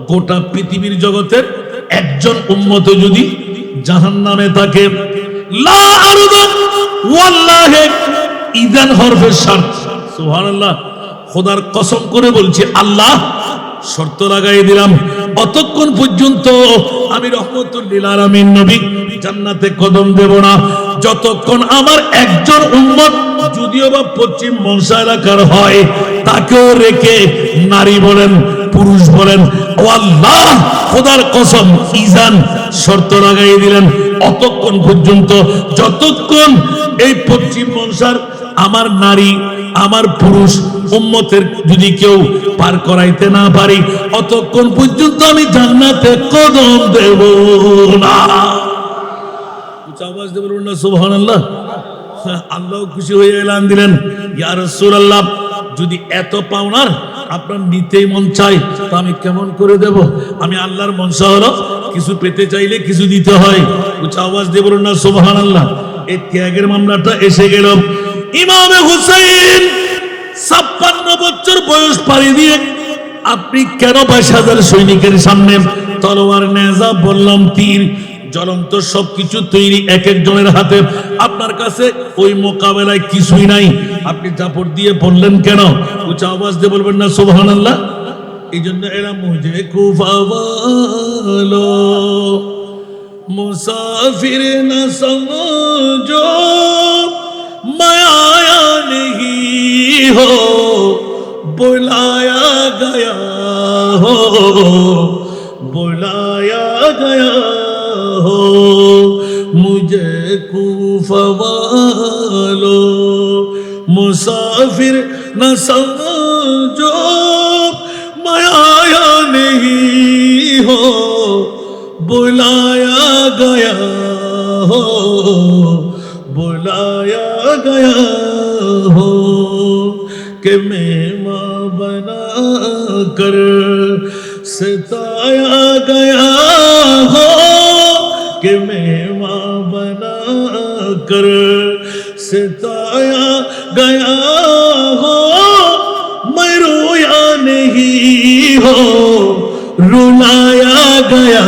Speaker 1: গোটা পৃথিবীর জগতের একজন উম্মত যদি জাহান্নামে থাকে, লা আরদা ওয়াল্লাহি ইদান হরফে শর্ত, সুবহানাল্লাহ। খোদার কসম করে বলছি, আল্লাহ শর্ত লাগাই দিলাম, অতক্ষণ পর্যন্ত আমি রহমতুল লিল আলামিন নবী জান্নাতে কদম দেব না, যতক্ষণ আমার একজন উম্মত যদিও বা পশ্চিম মনসা এলাকার হয় তাকেও রেখে নারী বলেন পুরুষ বলেন, ও আল্লাহ খোদার কসম ইজান শর্ত লাগাই দিলেন, অতক্ষণ পর্যন্ত যতক্ষণ এই পশ্চিম মনসার আমার নারী আমার পুরুষ উম্মতের যদি কেউ পার করাইতে না পারি, অতক্ষণ পর্যন্ত আমি জান্নাতে কদম দেব না। আওয়াজ দিয়ে বলুন না সুবহানাল্লাহ। আল্লাহ খুশি হয়ে এলান দিলেন, ইয়া রাসূলুল্লাহ যদি এত পাওনার আপনার নিতেই মন চাই তো আমি কেমন করে দেব? আমি আল্লাহর মনসা হলো কিছু পেতে চাইলে কিছু দিতে হয়। উচ্চ আওয়াজ দিয়ে বলুন না সুবহানাল্লাহ। এই ত্যাগের মামলাটা এসে গেল। ইমামে হুসাইন 56 বছর বয়স পাড়ি দিয়ে আপনি কেন 22,000 সৈনিকের সামনে তলোয়ার নেজা বললাম তীর জ্বলন্ত সবকিছু তৈরি এক একজনের হাতে, আপনার কাছে ওই মোকাবেলায় কিছুই নাই, আপনি জাপড় দিয়ে পড়লেন কেন? উচ্চ আওয়াজ দিয়ে বলবেন না সুবহানাল্লাহ। এই জন্য এরা মুঝে কুফা ওয়ালো মুসাফির না সমঝো मैं आया नहीं हो बुलाया गया हो बुलाया गया हो मुझे कूफा वालो मुसाफिर न समझो मैं आया नहीं हो बुलाया गया हो बुलाया गया हो कि मेहमान बना कर सताया गया हो कि मेहमान बना कर सताया गया हो मैं रोया नहीं हो रुलाया गया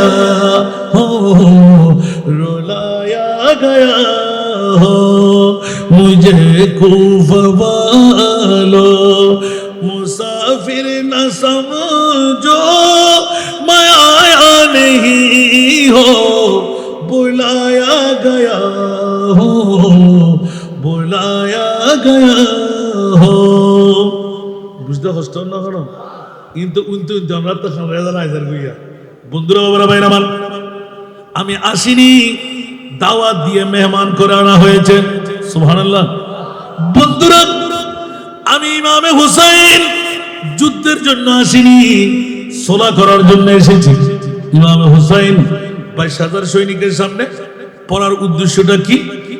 Speaker 1: हो रुलाया गया हो मुझे कूफा वालो मुसाफिर न समझो मैं आया नहीं हो बुलाया गया हो, बुलाया गया हो। বুঝতে কষ্ট না কেন? কিন্তু আমরা তো হাজার হইয়া বন্ধুরা বাবারা ভাইরা আমার, আমি আসিনি, দাওয়াত দিয়ে মেহমান করে আনা হয়েছে। সুবহানাল্লাহ। বন্ধুরা, আমি ইমামে হুসাইন যুদ্ধের জন্য আসিনি, সোলা করার জন্য এসেছি। ইমামে হুসাইন 22,000 সৈনিকের সামনে পড়ার উদ্দেশ্যটা কি?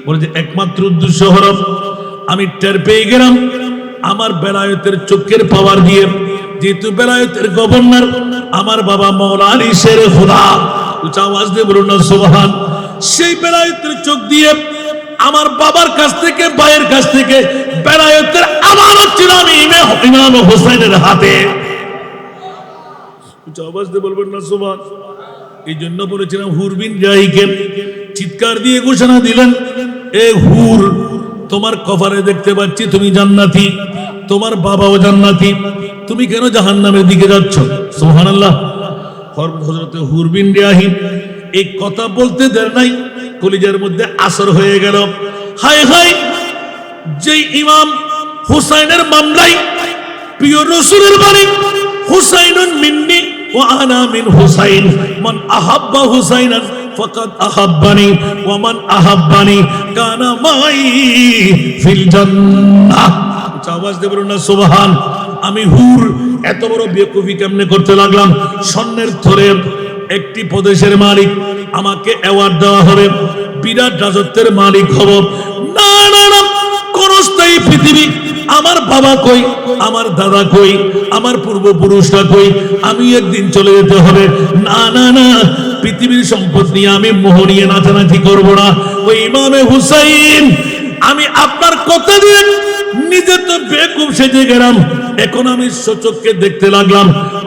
Speaker 1: বলে যে একমাত্র উদ্দেশ্য হলো, আমি টের পেয়ে গেলাম আমার বেলায়েতের চোখের পাওয়ার দিয়ে, যেহেতু বেলায়েতের গভর্নর আমার বাবা মাওলা আলী শেরে খোদা, উঁচা আওয়াজ দিয়ে বলুন না সুবহান। সেই বেলায়েতের চোখ দিয়ে আমার বাবার কাছ থেকে, ভাইয়ের কাছ থেকে বেলায়েতের আমানত ছিল আমি ইমাম হুসাইনের হাতে। উঁচা আওয়াজ দিয়ে বলবেন না সুবহান। এই জন্য বলেছিলাম হুর বিন জাহিকে চিৎকার দিয়ে ঘোষণা দিলেন, এ হুর, তোমার কফারে দেখতে পাচ্ছি তুমি জান্নাতি, তোমার বাবাও জান্নাতি, তুমি কেন জাহান্নামের দিকে যাচ্ছ? সুবহানাল্লাহ। হযরত হুর বিন জাহি এই কথা বলতে দেন নাই, কলিজার মধ্যে আসর হয়ে গেল। হায় হায়, যে ইমাম হুসাইনের মামলায় প্রিয় রাসূলের বাণী, হুসাইনুন মিন্নি ওয়া আনা মিন হুসাইন, মান আহাব্বা হুসাইনান ফাকাদ আহাব্বানি ওয়া মান আহাব্বানি কানা মাই ফিল জান্নাহ। আওয়াজ দিয়ে বলুন না সুবহান। আমি হুর এত বড় বেকুফি কেমনে করতে লাগলাম? স্বর্ণের থরে একটি প্রদেশের মালিক, আমাকে অ্যাওয়ার্ড দেওয়া হবে, বিরাট রাজত্বের মালিক হব। না না না, কোন স্থায়ী পৃথিবী, আমার বাবা কই, আমার দাদা কই, আমার পূর্বপুরুষরা কই, আমি একদিন চলে যেতে হবে। না না না, পৃথিবীর সম্পদ নিয়ে আমি মোহ নিয়ে নাচানাচি করবো না। ওই ইমামে হুসাইন, আমি আপনার কথা দিয়ে নিজে তো বেকুব সেজে গেলাম, এখন আমি সচক্ষে দেখতে লাগলাম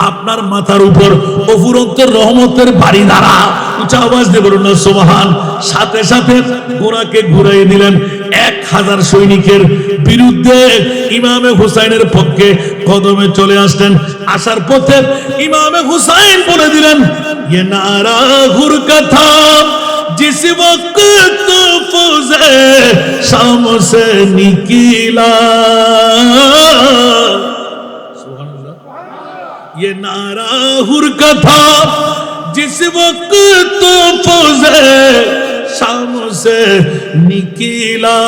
Speaker 1: আপনার মাথার উপর অফুরন্ত রহমতের বাড়ি দাঁড়া। উঁচা আওয়াজ দিয়ে বলুন না সুবহান। সাথে সাথে ঘোড়াকে ঘুরাই দিলেন। 1000 সৈনিকের বিরুদ্ধে ইমামে হুসাইনের পক্ষে কদমে চলে আসলেন। আসার পথে ইমামে হুসাইন বলে দিলেন, ये नारा हुर का था जिस वक्त फौज़े शाम से निकला, ये नारा हुर का था जिस वक्त फौज़े शाम से निकला,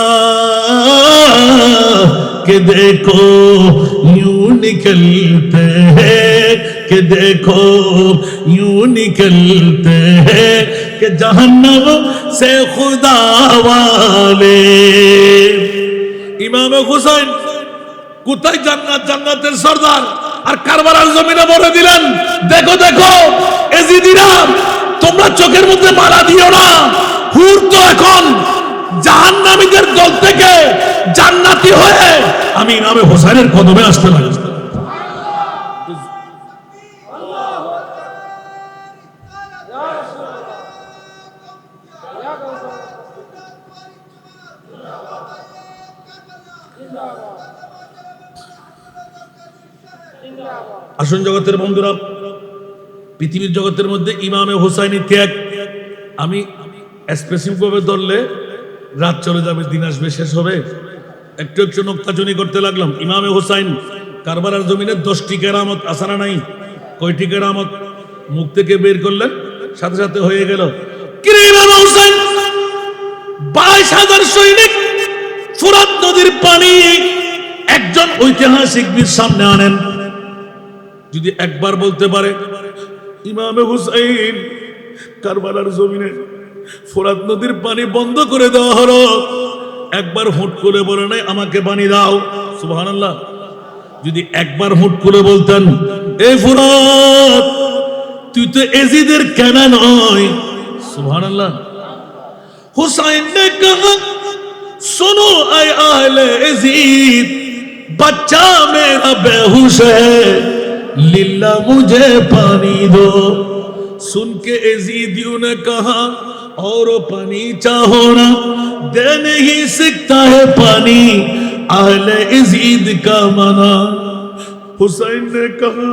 Speaker 1: कि देखो यूं निकलते हैं, कि देखो यूं निकलते हैं, कि जहन्नम से खुदा वाले। ইমামে হুসাইন কোথায় জান্নাত, জান্নাতের সরদার, আর কারবালার জমিনে বলে দিলেন, দেখো দেখো এজিদিরা, তোমরা চোখের মধ্যে মালা দিও না, হুর তো এখন জাহান্নামীদের দল থেকে জান্নাতি হয়ে আমি ইমামে হুসাইনের কদমে আসতে লাগলাম। আসুন জগতের বন্ধুরা, পৃথিবীর জগতের মধ্যে ইমামে হুসাইনি ত্যাগ আমি স্পেসিফিক ভাবে ধরলে রাত চলে যাবে, দিন আসবে, শেষ হবে। একটু একটু নক্তাচুনি করতে লাগলাম। ইমামে হুসাইন কারবালার জমিনে 10টি কেরামত আসানা নাই। কয়টি কেরামত? মুখ থেকে বের করলেন, সাথে সাথে হয়ে গেল। ইমামে হুসাইন 22,000 সৈনিক ফুরাত নদীর পানি একজন ঐতিহাসিক বীর সামনে আনেন। যদি একবার বলতে পারে ইমামে হুসাইন কারবালার জমিনে ফোরাত নদীর পানি বন্ধ করে দেওয়া হলো, একবার হুট করে বলে নাই আমাকে পানি দাও, সুবহানাল্লাহ। যদি একবার হুট করে বলতেন, এই ফোরাত তুই তো এজিদের কেনা নয়, সুবহানাল্লাহ। হুসাইন ने कहा सुनो ऐ अहले यजीद, बच्चा मेरा बेहोश है, लिल्ला मुझे पानी दो। सुन के यजीदियों ने कहा और पानी चाहो ना, दे नहीं सकता है पानी अहले यजीद का मना। हुसैन ने कहा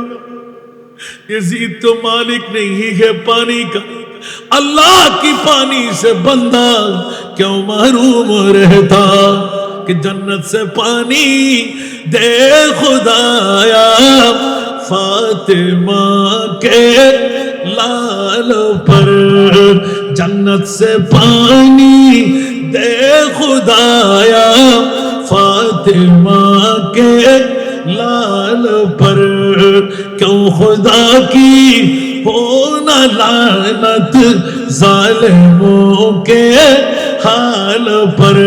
Speaker 1: यजीद तो मालिक नहीं है पानी का, अल्लाह की पानी से बंदा क्यों महरूम रहता कि जन्नत से पानी दे खुदाया फातिमा के लाल पर जन्नत से पानी दे खुदाया फातिमा के लाल पर क्यों खुदा की हो न लानत जालिमों के हाल पर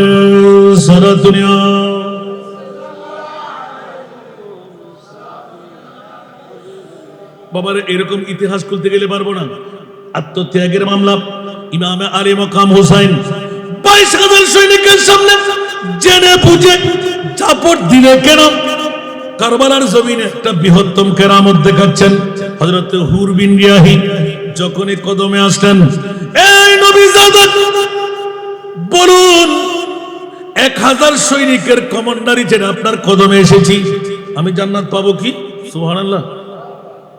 Speaker 1: सारा दुनिया বাবারে এরকম ইতিহাস খুলতে গেলে পারবো না আত্মত্যাগের মামলা ইমামে আলী মাকাম হুসাইন 22,000 সৈনিকের সামনে জেনে বুঝে চাপট দিলে কেন কারবালার জমিনে একটা বৃহত্তম কেরামত দেখাচ্ছেন হযরত হুর বিন রিয়াহি যখনই কদমে আসলেন এই নবীজাদা বলুন 1000 সৈনিকের কমান্ডার হিসেবে আপনার কদমে এসেছি আমি জান্নাত পাবো কি সুবহানাল্লাহ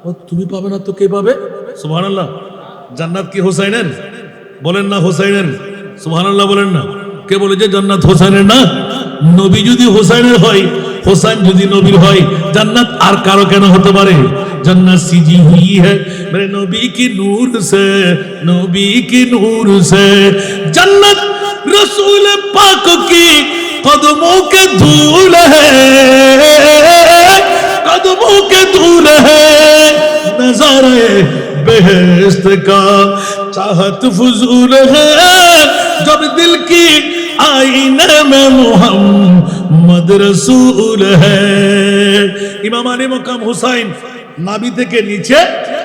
Speaker 1: ও তুমি পাবে না তো কে পাবে সুবহানাল্লাহ জান্নাত কি হোসাইনের বলেন না হোসাইনের সুবহানাল্লাহ বলেন না কে বলে যে জান্নাত হোসাইনের না নবী যদি হোসাইনের হয় হোসাইন যদি নবীর হয় জান্নাত আর কারো কেন হতে পারে जन्नत सीजी हुई है मेरे नबी की नूर से जन्नत रसूल पाक की कदमों के धूल है कदमों के धूल है नजारे बेहस्त का चाहत फजूल है जब दिल की आईने में मोहम्मद रसूल है इमाम अली मकाम हुसैन नाभि থেকে নিচে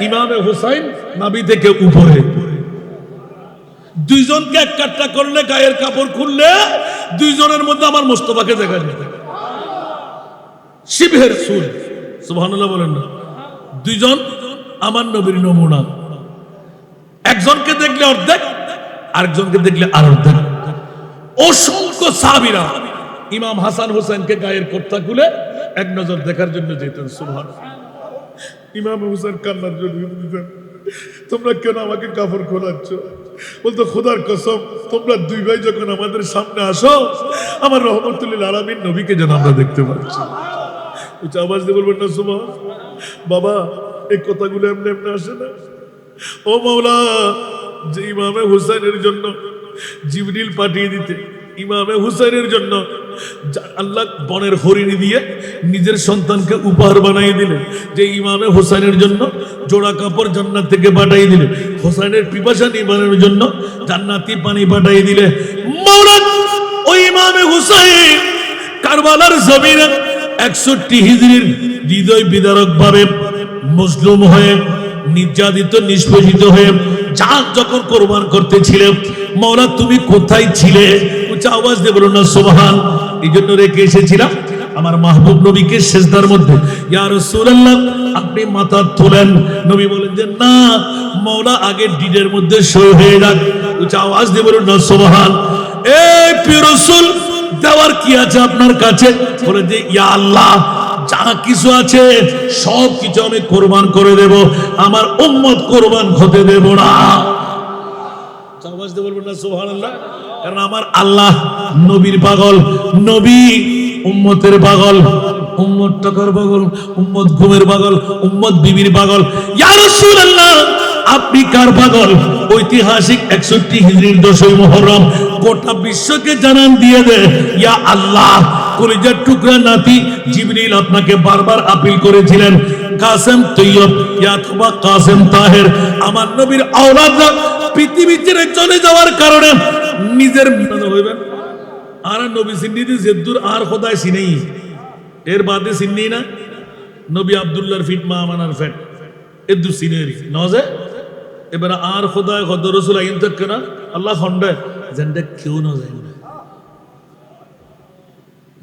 Speaker 1: ইমামে হুসাইন নাভি থেকে উপরে দুইজনকে এক কাট্টা করলে গায়ের কাপড় খুললে দুইজনের মধ্যে আমার মুস্তাফাকে দেখা যায় শিবহে রাসূল সুবহানাল্লাহ বলেন না দুইজন আমার নবীর নমুনা একজনকে দেখলে অর্ধেক আরেকজনকে দেখলে আর অর্ধেক অসংখ্য সাহাবীরা ইমাম হাসান হোসেনকে গায়ের কুর্তা খুলে এক নজর দেখার জন্য যেতেন সুবহানাল্লাহ ইমাম হুসাইন কান্নার জন্য দিতেন তোমরা কেন আমাকে কাপড় খোলাচ্ছ বলতো খোদার কসম তোমরা দুই ভাই যখন আমাদের সামনে আসো আমার রহমতুল্লিল আলামিন নবীকে যেন আমরা দেখতে পাচ্ছি উচ্চ আওয়াজ দিয়ে বলবেন না সুবহান বাবা এই কথাগুলো এমনি এমনি আসে না ও মাওলা যে ইমামে হুসাইনের জন্য জিবরিল পাঠিয়ে দিতে ইমামে হুসাইনের জন্য আল্লাহ বনের হরিণী দিয়ে নিজের সন্তানকে উপহার বানিয়ে দিলেন যে ইমামে হুসাইনের জন্য জোড়া কাপড় জান্নাত থেকে পাঠিয়ে দিলেন হুসাইনের পিপাসা নিবারণের জন্য জান্নাতি পানি পাঠিয়ে দিলে মাওলা ওই ইমামে হুসাইন কারবালার জমিনে 61 হিজরির হৃদয় বিদারক ভাবে মুসলিম হয়ে নির্যাতিত নিষ্পেষিত হয়ে জান যখন কোরবান করতেছিলেন মাওলা তুমি কোথায় ছিলে উচ্চ আওয়াজ দিয়ে বলুন না সুবহান এই জন্য রেখে এসেছিলাম আমার মাহবুব নবীকে সিজদার মধ্যে ইয়া রাসূলুল্লাহ আপনি মাথা তোলেন নবী বলেন যে না মাওলা আগে ডিডের মধ্যে সই হয়ে যাক উচ্চ আওয়াজ দিয়ে বলুন না সুবহান এই প্রিয় রাসূল দেওয়ার কি আছে আপনার কাছে বলে যে ইয়া আল্লাহ যা কিছু আছে সব কিছু আমি কোরবান করে দেব আমার উম্মত কোরবান হতে দেব না আওয়াজ দিয়ে বলবেন না সুবহানাল্লাহ কারণ আমার আল্লাহ নবীর পাগল নবী উম্মতের পাগল উম্মত টাকার পাগল উম্মত ঘুমের পাগল উম্মত বিবির পাগল ইয়া রাসূলুল্লাহ আপনি কার পাগল ঐতিহাসিক 61 হিজরির 10 মুহররম গোটা বিশ্বকে জানান দিয়ে দে ইয়া আল্লাহ কলিজার টুকরা নাতি জিবরিল আপনাকে বারবার আপিল করেছিলেন কাসেম তৈয়ব অথবা কাসেম তাহের আমার নবীর আওলাদরা পৃথিবী ছেড়ে চলে যাওয়ার কারণে নিজের হইবেন আর নবী সিন্নিদি জেদ্দুর আর খোদায় সিনেই এর বাদে সিন্নি না নবী আব্দুল্লাহর ফিট মা আমানার ফেট এদ্দু সিনেরি নজে এবার আর খোদায় খদ রাসূল আইন তক না আল্লাহ খন্ডে জেন্ডে কেউ না যায়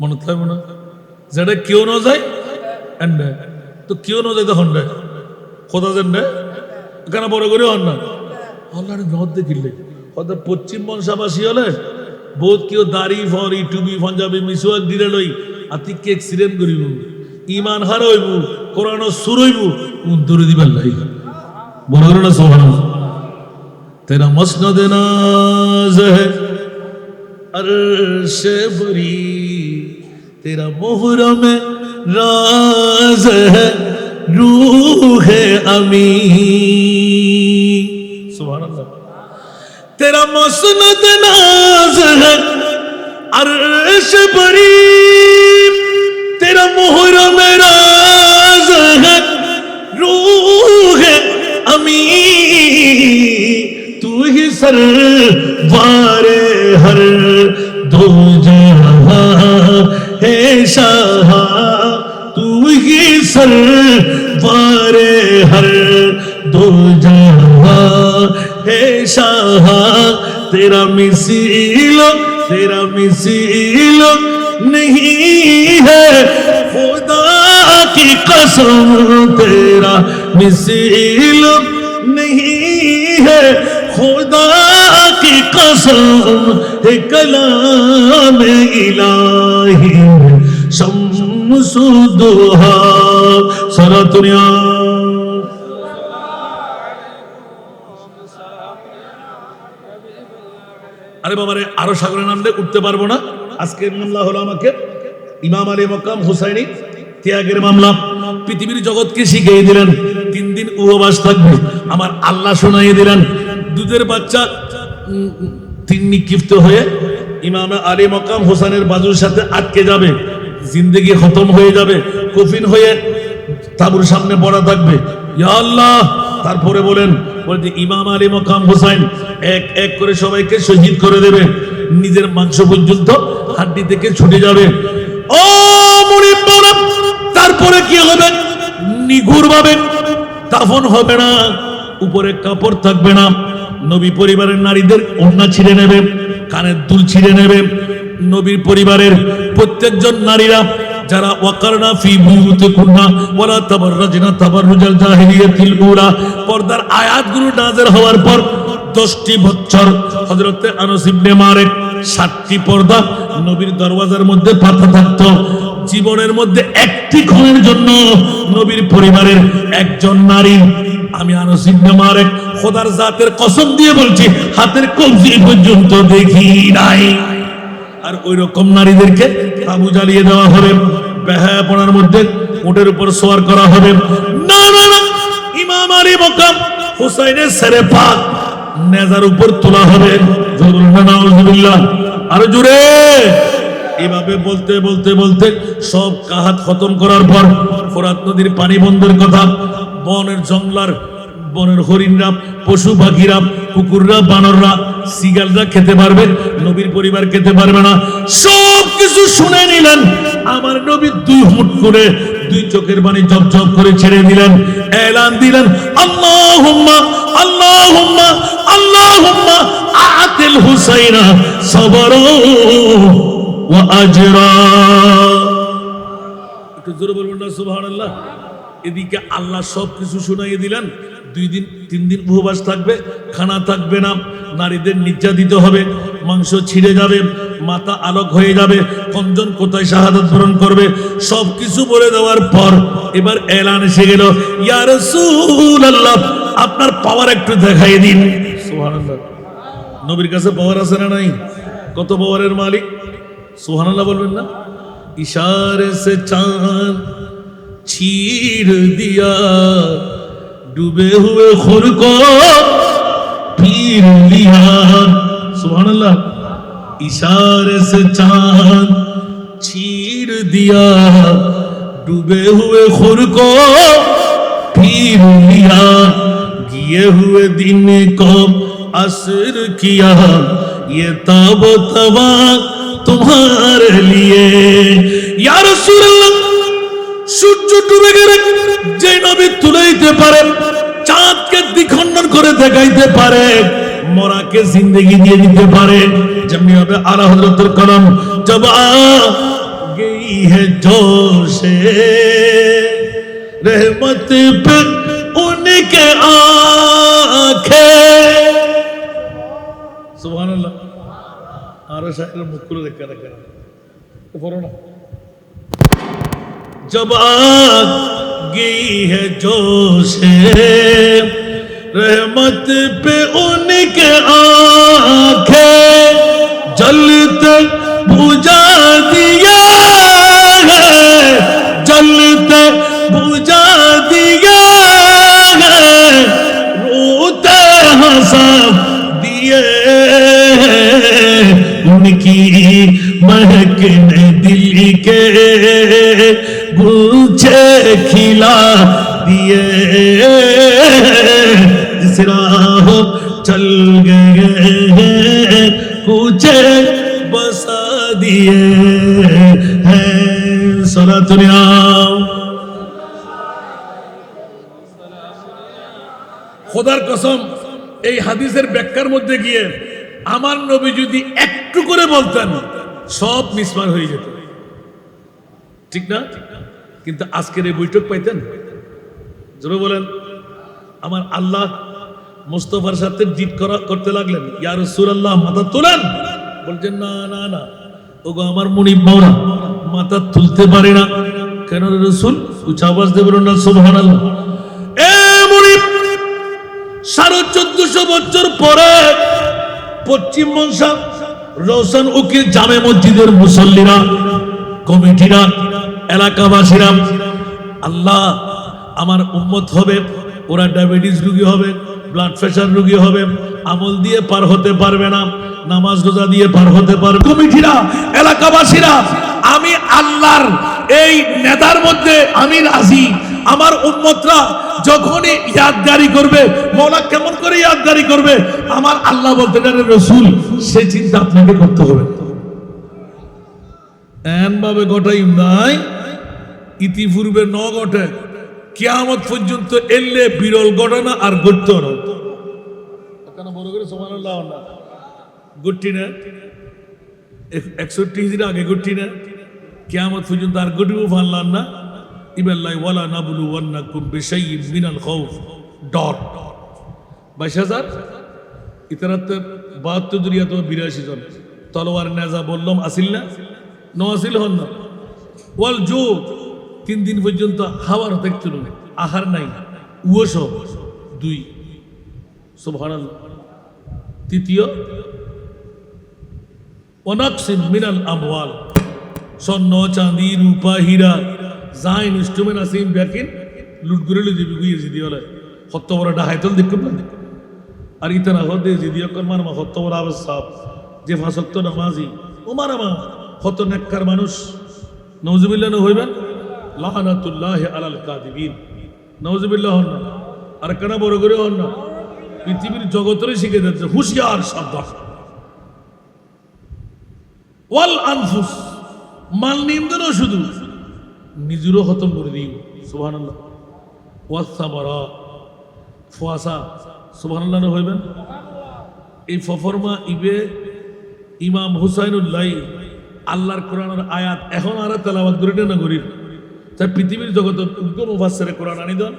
Speaker 1: মনে থাকবে না যেটা কেউ না যায় এন্ডে তো কেউ না যায় তো খন্ডে খোদা জেন্ডে কেন বড় করে হন না আল্লাহর নদ দেখিলে হয়তো পশ্চিম বংশাবাসী হলে বহুত কেউ দাড়ি ফরি টুবি পঞ্জাবি মিসওয়াক দিলে লই আতি কেক সিরেন করিব ইমান হার হইব কোরআন সুর হইব দূরে দিবার লাই বড় করে না সুবহানাল্লাহ तेरा मसनद नाज है अर्श बरी, तेरा मुहर्रम राज है रूह अमी। सुभान अल्लाह। तेरा मसनद नाज है अर्श बरी, तेरा मुहर्रम राज है रूह अमी। तू ही सरवारे हर दो जहां है शाह, तू ही सरवारे हर दो जहां है शाह। तेरा मिसील नहीं है खुदा की कसम, तेरा मिसील नहीं है खुदा की कसम। है कलाम इलाही शम्सु दुहा सारा दुनिया। আরে বাবারে, আরো সাগরে নামলে উঠতে পারবো না। আজকে মামলা হলো আমাকে ইমাম আলী মকাম হুসাইনি ত্যাগের মামলা। পৃথিবীর জগৎকে শিখিয়ে দিলেন 3 দিন উপবাস থাকবে। আমার আল্লাহ শোনাইয়ে দিলেন দুধের বাচ্চা 3 নিক্ষিপ্ত হয়ে ইমাম আলী মকাম হুসাইনের বাজুর সাথে আটকে যাবে, জিন্দেগি খতম হয়ে যাবে, কফিন হয়ে তাবুর সামনে পড়া থাকবে। ইয়া আল্লাহ। তারপরে বলেন বলতে ইমাম আলী মকাম হুসাইন এক এক করে সবাইকে শহীদ করে দেবে, নিজের মাংস পর্যন্ত হাড্ডি থেকে ছুটে যাবে। ও মুরিদ বলেন তারপরে কি হবে? নিগুর ভাবে দাফন হবে না, উপরে কাপড় থাকবে না। নবী পরিবারের নারীদের ওড়না ছিঁড়ে নেবে, কানের দুল ছিঁড়ে নেবে। নবীর পরিবারের প্রত্যেকজন নারীরা যারা ওয়াকারনা ফি বুয়ুতিকুন্না ওয়ালা তাবাররাজনা তাবাররুজাল জাহিলিয়াতিল উলা, পর্দার আয়াতগুলো নাযিল হওয়ার পর 10টি বছর হযরতে আনাস ইবনে মালিক 7টি পর্দা নবীর দরওয়াজার মধ্যে পাতা থাকতো। জীবনের মধ্যে একটি ক্ষণের জন্য নবীর পরিবারের একজন নারী, আমি আনাস ইবনে মালিক খোদার জাতের কসম দিয়ে বলছি, হাতের কবজি পর্যন্ত দেখি নাই। আর ওই রকম নারীদেরকে তাবু জ্বালিয়ে দেওয়া হবে, বেহায়াপনার মধ্যে উটের উপর সওয়ার করা হবে। না না না, ইমাম আলী মকাম হুসাইনের সেরে পাক নেজার উপর তোলা হবে। নাউজুবিল্লাহ। আরো জোরে। এভাবে বলতে বলতে বলতে সব কাহাত খতম করার পর ফোরাত নদীর পানি বন্ধের কথা, বনের জঙ্গলার বনের হরিণরা, পশু পাখিরা, কুকুররা, বানররা, সিগালরা খেতে পারবে, নবীর পরিবার খেতে পারবে না। সব কিছু শুনে নিলেন। আমার নবী 2 হুট করে 2 চোখের পানি ঝপঝপ করে ছেড়ে দিলেন, এলান দিলেন, আল্লাহুম্মা আল্লাহুম্মা আল্লাহুম্মা আতিল হুসাইনা সাবরা ওয়া আজরা। একটু জোরে বলবেন না সুবহানাল্লাহ। এদিকে আল্লাহ সব কিছু শুনাইয়ে দিলেন। 2 দিন 3 দিন উপবাস থাকবে, খানা থাকবে না, নারীদের নির্যাতিত হবে, মাংস ছিঁড়ে যাবে, মাথা আলোক হয়ে যাবে, কোনজন কোথায় শাহাদাত বরণ করবে, সব কিছু বলে দেওয়ার পর এবার এলান এসে গেল, ইয়া রাসূলুল্লাহ আপনার পাওয়ার একটু দেখাই দিন। সুবহানাল্লাহ। নবীর কাছে পাওয়ার আছে না নাই? কত পাওয়ারের মালিক? সুবহানাল্লাহ বলবেন না? ইশারে সে চাঁদ चीर दिया, डूबे हुए खुर को पीर लिया। सुभान अल्लाह। इशारे से चांद चीर दिया, डूबे हुए खुर को पीर लिया। गिए हुए दिन को असर किया, ये ताब तवा तुम्हारे लिए। या रसूल अल्लाह, সূর্য ডুবে গেলে যে নবী তুলাইতে পারে, চাঁদকে দ্বিখণ্ডন করে দেখাইতে পারে, মরাকে জিন্দেগি দিয়ে দিতে পারে, যেমনি হবে আলা হযরতের কলম জব আ গই হে জোশে रहमत पे उनके आंखें। सुभान अल्लाह। आरो शायर मुख खुले देखा देखा तो पढ़ो ना। जब आ गई है जोश रहमत पे उनके आंखें जलते बुझा दिया है, जलते बुझा दिया है, रोते हंसा दिए उनकी महक ने दिल के गुलछे खिला दिए, जिस राह चल गए कुछ बसा दिए हैं। सलातुनिया খোদার কসম, এই হাদিসের ব্যাখ্যার মধ্যে গিয়ে আমার নবী যদি একটু করে বলতেন সব মিসমার হয়ে যেত, ঠিক না? কিন্তু আজকের এই বৈঠক পাইতেন? জোরে বলেন। আমার আল্লাহ মুস্তাফার সাথে জিদ করতে লাগলেন, ইয়া রাসূলুল্লাহ মাথা তোলেন। বলছেন না না না, ওগো আমার মুনিব মাওলা মাথা তুলতে পারে না। কেন রে রাসূল? উচ্চ আওয়াজ দিয়ে বলুন না সুবহানাল্লাহ। এ মুনিব, 1450 বছর পরে পশ্চিম মনসা রওশন উকিল জামে মসজিদের মুসল্লিরা, কমিটিরা, এলাকাবাসীরা, আল্লাহ আমার উম্মত হবে, ওরা ডায়াবেটিস রোগী হবে, ব্লাড প্রেশার রোগী হবে, আমল দিয়ে পার হতে পারবে না, নামাজ রোজা দিয়ে পার হতে পারবে। কমিটিরা, এলাকাবাসীরা, আমি আল্লাহর এই নেতার মধ্যে আমি রাজি। আমার উম্মতরা যখনই ইয়াদগারি করবে, মওলা কেমন করে ইয়াদগারি করবে, আমার আল্লাহ বলতে জানেন রাসূল, সেই চিন্তা আপনাকে করতে হবে। এন ভাবে ঘটাই নাই, ইতিপূর্বে ন ঘটে, কিয়ামত পর্যন্ত এলে বিরল ঘটনা আর ঘটতে হবে। কেন বড় করে সুবহানাল্লাহ না ঘটটি না, 61 হিজরি আগে ঘটটি না, কিয়ামত পর্যন্ত আর ঘটব ফানলাম না। ইবাল্লাহি ওয়ালা নাবলুওয়ান্নাকুম বিশাইইন মিনাল খাউফ ডট 22,000 ইতারাতে 72 দুরিয়াত 82 জন তলোয়ার নেজা বললাম আসিল না, ন আসিল হন না। ওয়াল জু 3 দিন পর্যন্ত হাওয়ার দেখছিল, আহার নাই, উয়স 2 সুবহানাল্লাহ। তৃতীয় ওয়ানাকসিম মিনাল আমওয়াল, স্বর্ণ চাঁদি রূপা হীরা যা ইনস্ট্রুমেন্ট আছে ব্যাকিন লুট করে লে দিবি গুইয়ে জিদি হলে কত বড় ডাহাইতল দেখুন না। আর ইতারা হদে জিদি অকর মারমা কত বড় আওয়াজ সাপ যে ফাঁসক্ত নামাজি ও মারামা কত নেককার মানুষ। নাউজুবিল্লাহ না হইবেন, লানাতুল্লাহি আলাল কাযিবিন, নাউজুবিল্লাহ হন না। আর কেন বড় করে হন না, পৃথিবীর জগতেরই শিখে দিচ্ছে হুঁশিয়ার সাবধান। ওয়াল আনফুস, মাল নিন্দন শুধু নিজেরও খতম করে দিই সুবহানাল্লাহ। ওয়াসামারা ফুয়াসা সুবহানাল্লাহ না হইবেন। এই ফফরমা ইবে ইমাম হুসাইনুল্লাহ আল্লাহর কোরআনের আয়াত এখন আর তেলাওয়াত করে না গরিব, তাই পৃথিবীর জগতের উগ্র মুফাসসিরে কোরআন আনি দেন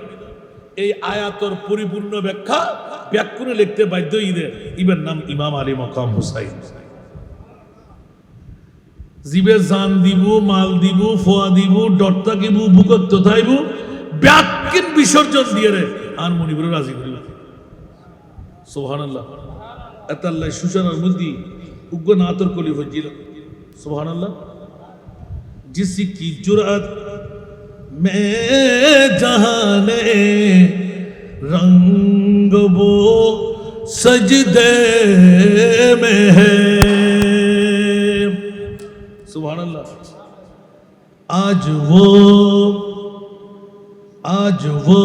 Speaker 1: এই আয়াতর পরিপূর্ণ ব্যাখ্যা ব্যাকরণে লিখতে বাধ্য ইবের নাম ইমাম আলী মকাম হুসাইন। জিবে জান দিব, মাল দিব, ফোয়া দিব, ডট্টা দিব, বুকত্ব থাইব, ব্যাকিন বিসর্জন দিয়ে রে আর মনিবুর রাজি করিব সুবহানাল্লাহ। এত আল্লাহ সুশানার মুলদি উগ্র নাতর কলি হজ্জিল সুবহানাল্লাহ। जिसी की जुरात में जहाने रंग वो सजदे में है सुबहानल्लाह। आज वो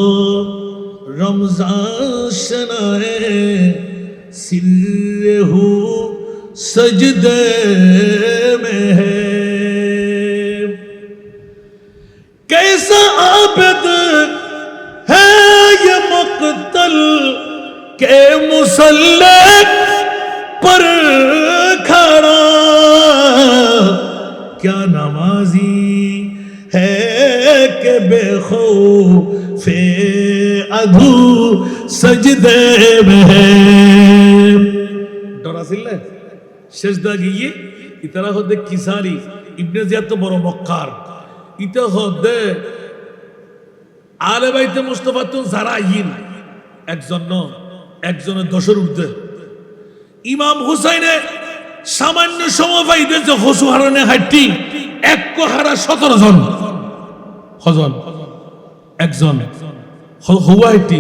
Speaker 1: रमजान शनाए सिर हो सजदे में है। कैसा आबिद है ये मक़तल के मुसल्ले पर खड़ा, क्या नमाजी है के बेखौफे अधू सजदे में है। डरा सिल्ले সেজদা গিয়ে ইতারা হদে কিসারি ইবনে জিয়াদ তো বড় মক্কার ইতা হদে আলে বাইতে মুস্তাফা তো জারাইন একজন ন, একজনের 10-এর ঊর্ধ্বে। ইমাম হুসাইনে সামান্য সময় পাইতে যে হসু হারানে হাইটি এক হারা 17 জন হজন, একজন হুয়া হাইটি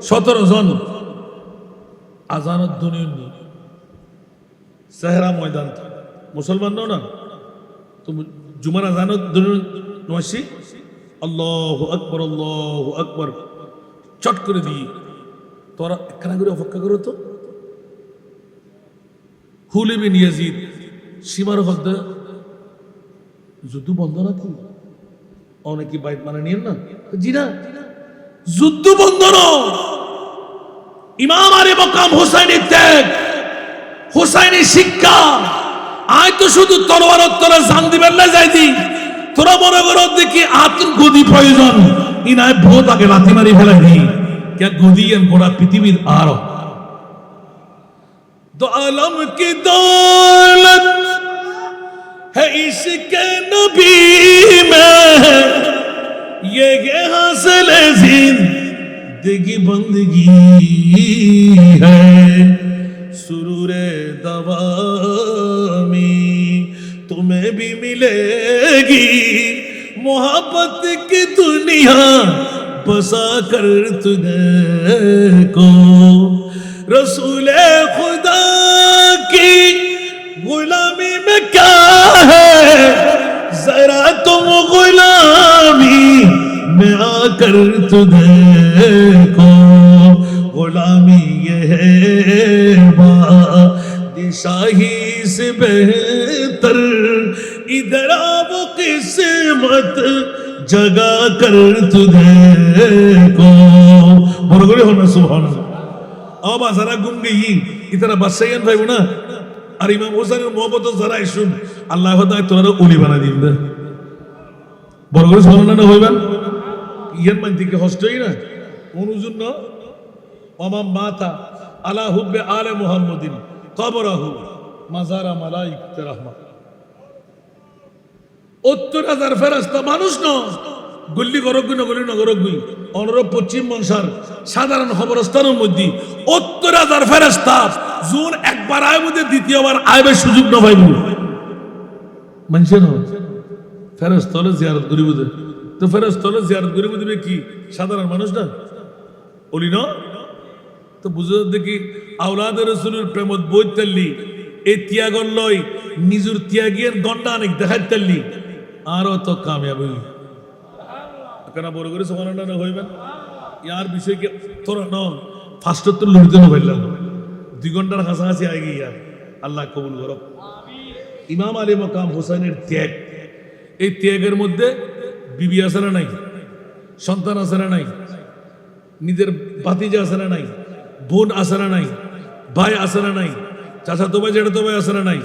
Speaker 1: 17 জন। আজানত দুনিয়া সেহরা ময়দান মুসলমান না তো জুমার আজানত দুনিয়া নয়সি আল্লাহু আকবার চট করে দিই। তোরা একখানা করে অপেক্ষা করো তো। হুলে বিন ইয়াজিদ সীমার হদ্দে যুদ্ধ বন্ধ নাকি? অনেকে বাইক মানে নিয়েন না, জি না, যুদ্ধ বন্ধ ন। ইমাম আলী মকাম হুসাইনি ত্যাগ, হুসাইনি শিক্ষা। আয় তো শুধু তলোয়ার তলে জান দিবেন না যাই দি। তোরা মনে করো দেখি আতুর গদি প্রয়োজন, ইনায় বহুত আগে লাথি মারি ফেলাই দি কে গদি এন গোড়া পৃথিবীর আর दो आलम की दौलत है इसके नबी में, ये हासिल जिंदगी बंदगी है सुरूरे दवामी तुम्हें भी मिलेगी मोहब्बत की दुनिया बसा कर तुझको रसूले खुदा की गुलामी में क्या है जरा तुम गुलामी में आकर तुझको गुलामी ये है बादशाही से बेहतर इधर अब किस्मत जगा कर तुझको बरगरे होना सुभान अल्लाह যারা গুম গই ইতারা বাদশাহিয়ান ভাইব না। আর ইমাম হোসেনের মোহব্বত যারা শুন আল্লাহ হয়তো তোরা ওলি বানাই দিন দে বড় করে সুবহানাল্লাহ না হইবেন। ইয়ার মান থেকে হস্তই না অনুজন্য ওমাম মাতা আলা হুব্বে আলে মুহাম্মাদিন কবরাহু মাজারা মালাইকাতুর রাহমাত। ৭০,০০০ ফেরেশতা মানুষ ন গল্লি গরগুই নগরী নগরগুই অনুরূপ পশ্চিম বংশার সাধারণ খবরস্থানের মধ্যে ৭০,০০০ ফেরেশতা জুন একবার আয় মধ্যে দ্বিতীয়বার আইবের সুযোগ না পাইব মানুষের ফেরেশতা হলে জিয়ারত করিব দে। তো ফেরেশতা হলে জিয়ারত করিব দিবে কি সাধারণ মানুষ না বলি না। তো বুঝে দেখি আওলাদে রাসূলের প্রেমত বই তাল্লি এই ত্যাগর লয় নিজের ত্যাগের গন্ডা অনেক দেখাই তাল্লি আরো তো কামিয়াব হই কেন বড় করে সুবহানাল্লাহ না হইবেন। ইয়ার বিষয় কি তোরা ন ফার্স্ট তো লড়িতে না পারলাম 2 ঘন্টার কাছাকাছি আই গিয়া আল্লাহ কবুল করো। ইমাম আলী মকাম হুসাইনের ত্যাগ, এই ত্যাগের মধ্যে বিবি আছে না নাই, সন্তান আছে না নাই, নিজের ভাতিজা আছে না নাই, বোন আছে না নাই, ভাই আছে না নাই, চাচা তো ভাই জেঠা তো ভাই আছে না নাই,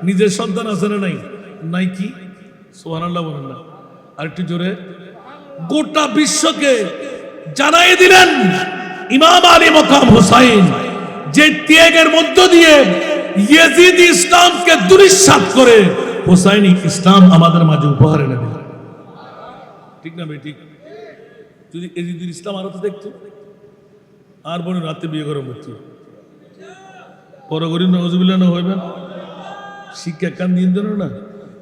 Speaker 1: নিজের সন্তান আছে না নাই, নাই কি সুবহানাল্লাহ বলেন না আর একটু জোরে। গোটা বিশ্বকে জানাই দিলেন ইমাম আলী মকাম হুসাইন যে ত্যাগের মধ্য দিয়ে ইয়েজিদি ইসলামকে দুলিশাত করে হুসাইনি ইসলাম আমাদের মাঝে উপহার এনে দিল। ঠিক না ভাই? ঠিক। যদি ইয়েজিদি ইসলাম আরো তো দেখতো আর বোন রাতে বিয়ে করে মৃত্যু পরে গরিব নওয়াজুবিল্লাহ না হইবেন শিক্ষা কান দিন দেন না।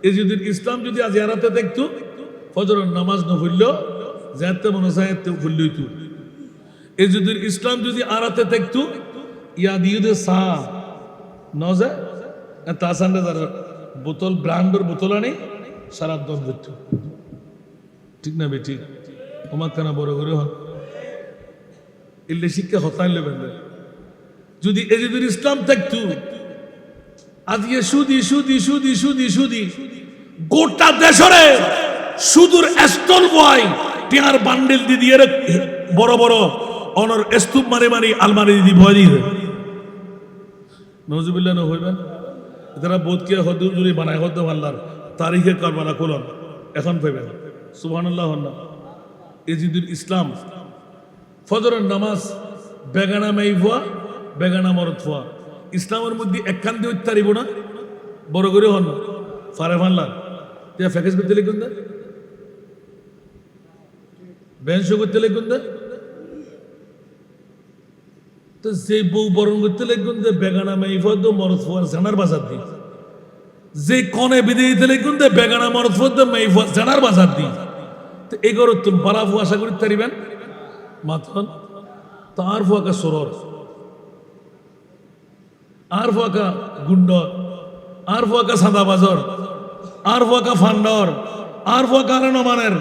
Speaker 1: ইয়েজিদি ইসলাম যদি আজ আরাতে দেখতো ফজরের নামাজ না পড়ল যাতে মনে চায় পড়লই তো। ইয়েজিদি ইসলাম যদি আরাতে দেখতো ইয়া দিয়ে সা নজা তাসান্ডে যারা বোতল ব্র্যান্ডের বোতল আনি সারা দম দিত। ঠিক না বেটি? ওমার কানা বড় করে হন এলে শিক্ষা হতাই লেবেন। যদি এজিদুল ইসলাম থাকতো আজকে সুদি সুদি সুদি সুদি সুদি গোটা দেশরে সুদূর স্থল বয় টিয়ার বান্ডেল দি দিয়ে বড় বড় অনর স্তূপ মারে মারি আলমারি দি ভয় দিয়ে নজুবিল্লাহ না হইবেন। যারা বোধকে হদুর জুড়ি বানায় হদ্দ আল্লাহর তারিখে কারবালা কোলন এখন পাইবেন সুবহানাল্লাহ না। এজিদুল ইসলাম ফজরের নামাজ বেগানা মাই ভুয়া বেগানা মরত ফুয়া ইসলামের মধ্যে একখান দিয়ে উত্তারিব না বড় করে হন ফারে ফানলা তুই ফ্যাকেজ করতে লিখুন দে বেঞ্চ করতে লিখুন দে তো যে বউ বরণ করতে লাগবেন যে বেগানা মাই ফদ মরদ ফুয়ার জানার বাজার দি, যে কনে বিদে দিতে লাগবেন যে বেগানা মরদ ফদ মাই ফুয়ার জানার বাজার দি। তো এগোর তুমি পালা ফু আশা করি তারিবেন মাথন তার ফুয়াকা সরর, আর ফুয়াকা গুন্ড, আর ফুয়াকা সাদা বাজর, আর ফুয়াকা ফান্ডর, আর ফুয়াকা নমানের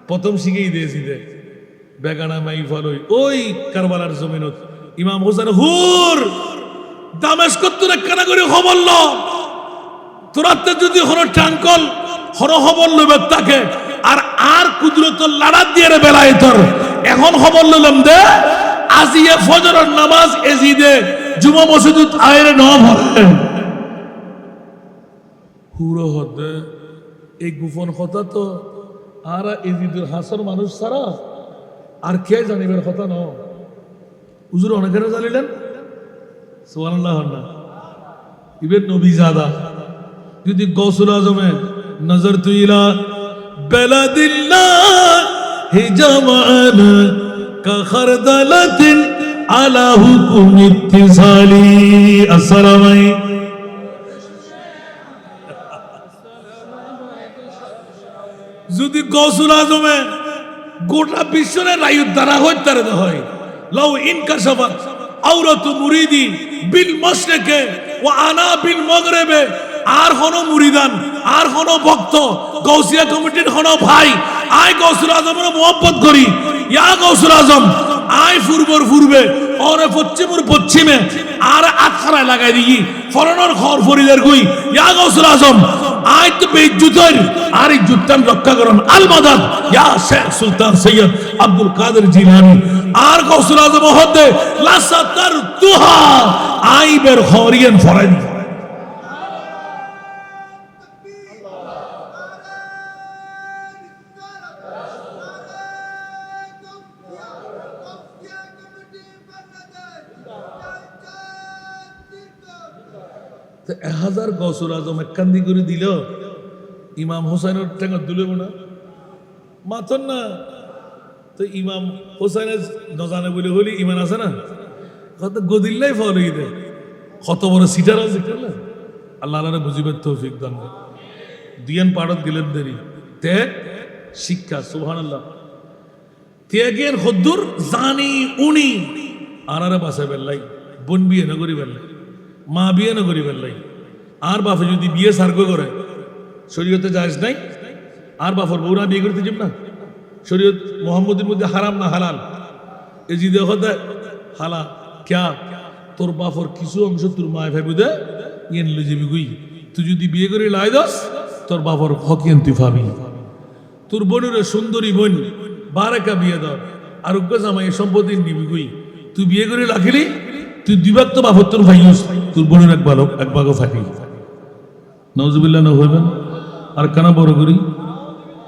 Speaker 1: প্রথম শিখেই দিয়েছি দে বেগানা মাই ফলই ওই কারবালার জমিনত ইমাম হোসেন হুর দামেস্কত তোরা কেনা করে খবর ল তোরাতে যদি হর টাঙ্কল হর খবর লইবে তাকে আর আর কুদরত লাড়া দিয়ে রে বেলায় তোর এখন খবর লইলাম দে আজিয়ে ফজরের নামাজ এজিদে জুমা মসজিদত আয়রে ন ভরে হুরো হদে এই গোপন কথা তো আর এজিদুল হাসান মানুষ ছাড়া আর কে জানিবের কথা ন হুজুর অনেকেরা জানিলেন সুবহানাল্লাহ না ইবেন নবী জাদা যদি গৌসুল আজমে নজর তুইলা বেলাদিল্লাহ হে জামান কা খরদালাতিন আলা হুকুম ইত্তিসালি আসসালামু যদি গৌসুল আজমে গোটা বিশ্বের রায়ুর দ্বারা হত্যারে হয় লাউ ইনকাশাফাত আওরাতু মুরিদি বিল মাশরিকে ওয়া আনা বিল মাগরিবে আর হনো মুরিদান আর হনো ভক্ত গৌসিয়া কমিটির হনো ভাই আই গৌসুল আজমের মোহাব্বত করি ইয়া গৌসুল আজম আই পূর্বর পূর্বে ওরে পশ্চিমর পশ্চিমে আর আটখানায় লাগাই দিই ফরনের ঘর ফরিদের গুই ইয়া গৌসুল আজম আই তো বেইজ্জতের আর ইজ্জতটান রক্ষা করুন আল মাদাদ ইয়া শেখ সুলতান সৈয়দ আব্দুল কাদের জিলানী আর গৌসুল আজম হতে লা সাতার তুহা আইবের খরিয়ান ফরাই তো 1000 গৌসুল আজম এককান্দি করে দিল ইমাম হোসেনের টেঙ্গা দুলেব না মাথন না তো ইমাম হোসেনের নজানে বলে হলি ইমান আছে না কত গদিল্লাই ফল হয়ে দেয় কত বড় সিটার আছে আল্লাহ আল্লাহ বুঝিবের তৌফিক দান দিয়ান পাড়ত দিলেন দেরি ত্যাগ শিক্ষা সুবহানাল্লাহ ত্যাগের হদ্দুর জানি উনি আনারে বাসায় বেল্লাই বোন বিয়ে না করি বেল্লাই মা বিয়ে না করি বেল্লাই আর বাপে যদি বিয়ে সার্গ করে শরীয়তে জায়েজ নাই আর বাপর বউরা বিয়ে করতে যাব না শরীয়ত মোহাম্মদের মধ্যে হারাম না হালাল এই যে দেখো হালা ক্যা তোর বাপর কিছু অংশ তোর মায় ভাই বুঝে ইয়েন লই যাবি গুই তুই যদি বিয়ে করে লাই দাস তোর বাপর হকিয়ান তুই পাবি তোর বোনের সুন্দরী বোন বারেকা বিয়ে দাও আর উগ্র জামাই সম্পত্তি নিবি গুই তুই বিয়ে করে রাখিলি তুই দুইবার তো বাপর তোর ভাইস তোর বোনের এক ভাগও ফাঁকি নওজুবিল্লাহ না হইবেন আর কানা বড় করি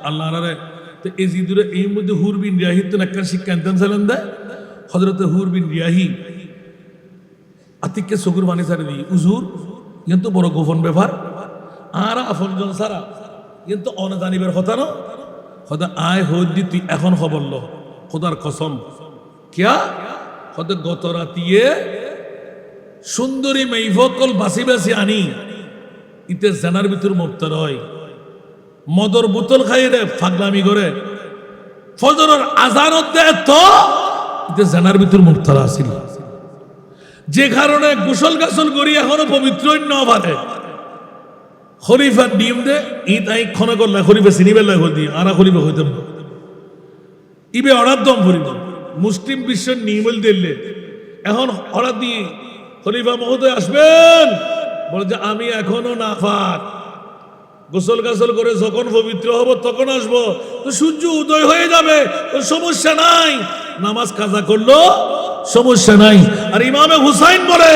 Speaker 1: আল্লাহ আরে তো এই জিদুরে এই মধ্যে হুর বিন রিয়াহি তো একটা শিক্ষা আনতেন ছিলেন দেয় হজরত হুর বিন রিয়াহি আতিককে সগুর বানি সারি দিই উজুর কিন্তু বড় গোপন ব্যাপার আর আফনজন সারা কিন্তু অনাজানিবের কথা না হয়তো আয় হদি তুই এখন খবর ল খোদার কসম কিয়া হয়তো গত রাতিয়ে সুন্দরী মেইফকল বাসি বাসি আনি ইতে জানার ভিতর মুক্তার হয় মদর বোতল খাই রে ফাগলামি করে ফজরের আজানত দেয় তো ইতে জানার ভিতর মুক্তার আসিল যে কারণে গোসল গাছল করি এখনো পবিত্র ন ভাতে খরিফা ডিম দে ঈদ আই ক্ষণ করলে খরিফা চিনিবে লাগে দিয়ে আর খরিফা হইতাম ইবে অর্ডার দম করিব মুসলিম বিশ্বের নিয়মল দিলে এখন অর্ডার দিয়ে খলিফা মহোদয় আসবেন বলে যে আমি এখনো নাফাক গোসল গাছল করে যখন পবিত্র হব তখন আসবো তো সূর্য উদয় হয়ে যাবে তো সমস্যা নাই নামাজ কাজা করলো সমস্যা নাই আর ইমামে হুসাইন বলে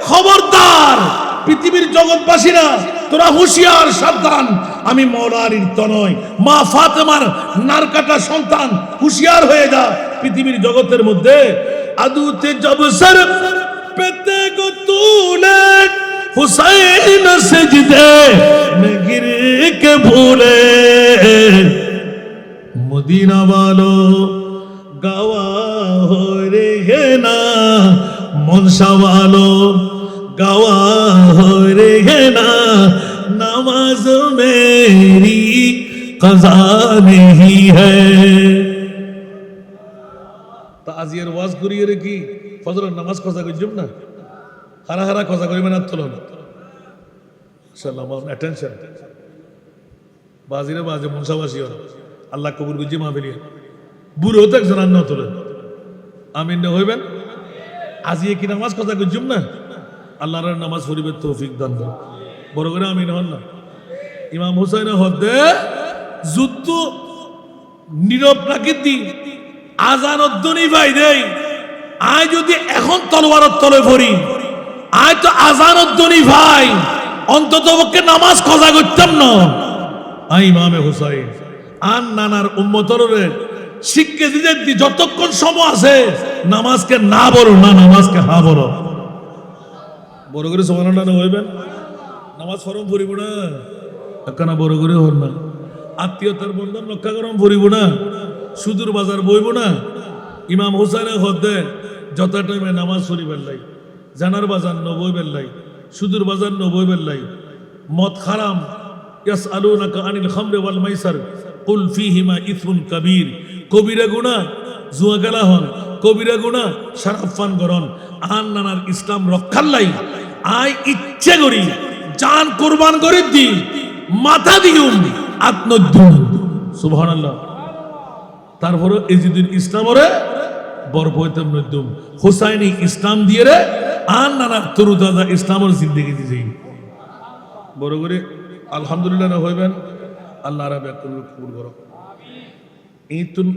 Speaker 1: খবরদার পৃথিবীর জগৎবাসীরা তোরা হুঁশিয়ার সাবধান আমি মৌলারির তনয় মা ফাতেমার নারকাটা সন্তান হুঁশিয়ার হয়ে যা পৃথিবীর জগতের মধ্যে আদুতে জব সর পেতে গো তুলে হুসাইন সেজদে में गिर के भूले मदीना वालों गवाह हो रे ना सवालो गवाह रहना नमाज मेरी कज़ा नहीं है। তা আজিয়ার ওয়াজ করিয়ে রে কি ফজরের নামাজ কজা কইজুম না হারা হারা কজা করিবে না তোলন ইনশাআল্লাহ অ্যাটেনশন বাজিরে বাজে মুনসাবাসী হল আল্লাহ কবুল বুঝি মাহফিলিয়া বুড়ো তো একজন আন্ন তোলেন আমিন না হইবেন আজিয়ে কি নামাজ কজা কইজুম না আল্লাহর নামাজ পড়িবে তৌফিক দান করুন বড় করে আমিন হন না। ইমাম হুসাইনের হদ্দে যুদ্ধ নীরব প্রাকৃতি আজান অধ্বনি ভাই দেই আয় যদি এখন তলোয়ারের তলে পড়ি আয় তো আজান অধ্বনি ভাই অন্তত পক্ষে নামাজ কজা করতাম না। আই ইমামে হুসাইন আন নানার উম্মতরে শিক্ষা দিতে যতক্ষণ সময় আছে নামাজকে না বলো না নামাজকে হা বলো বড় করে সুবহানাল্লাহ হইবেন নামাজ ফরম পড়িব না একখানা বড় করে হন না আত্মীয়তার বন্ধন রক্ষা করম পড়িব না সুদূর বাজার বইব না। ইমাম হুসাইনের হদ্দে যত টাইমে নামাজ পড়িবার লাই জানার বাজার নবইবের লাই সুদূর বাজার নবইবের লাই মদ হারাম ইয়াসআলুনাকা আনিল খামরি ওয়াল মাইসার কুল ফীহিমা ইসমুন কাবীর কবিরা গুনাহ জুয়া খেলা হন কবিরা গুনাহ শরাব পান করন আন নানার ইসলাম রক্ষার লাই আই ইচ্ছে করি জান কুরবান করে দি মাথা দিউম আত্মদ্যুম সুবহানাল্লাহ। তারপরে এজিদুল ইসলামরে বরপয়তম নদ্যুম হুসাইনি ইসলাম দিয়ে রে আন নানার তরুদাদা ইসলামের জিন্দেগি দিয়েছি বড় করে আলহামদুলিল্লাহ না হইবেন আল্লাহ রাব্বুল কবুল করো।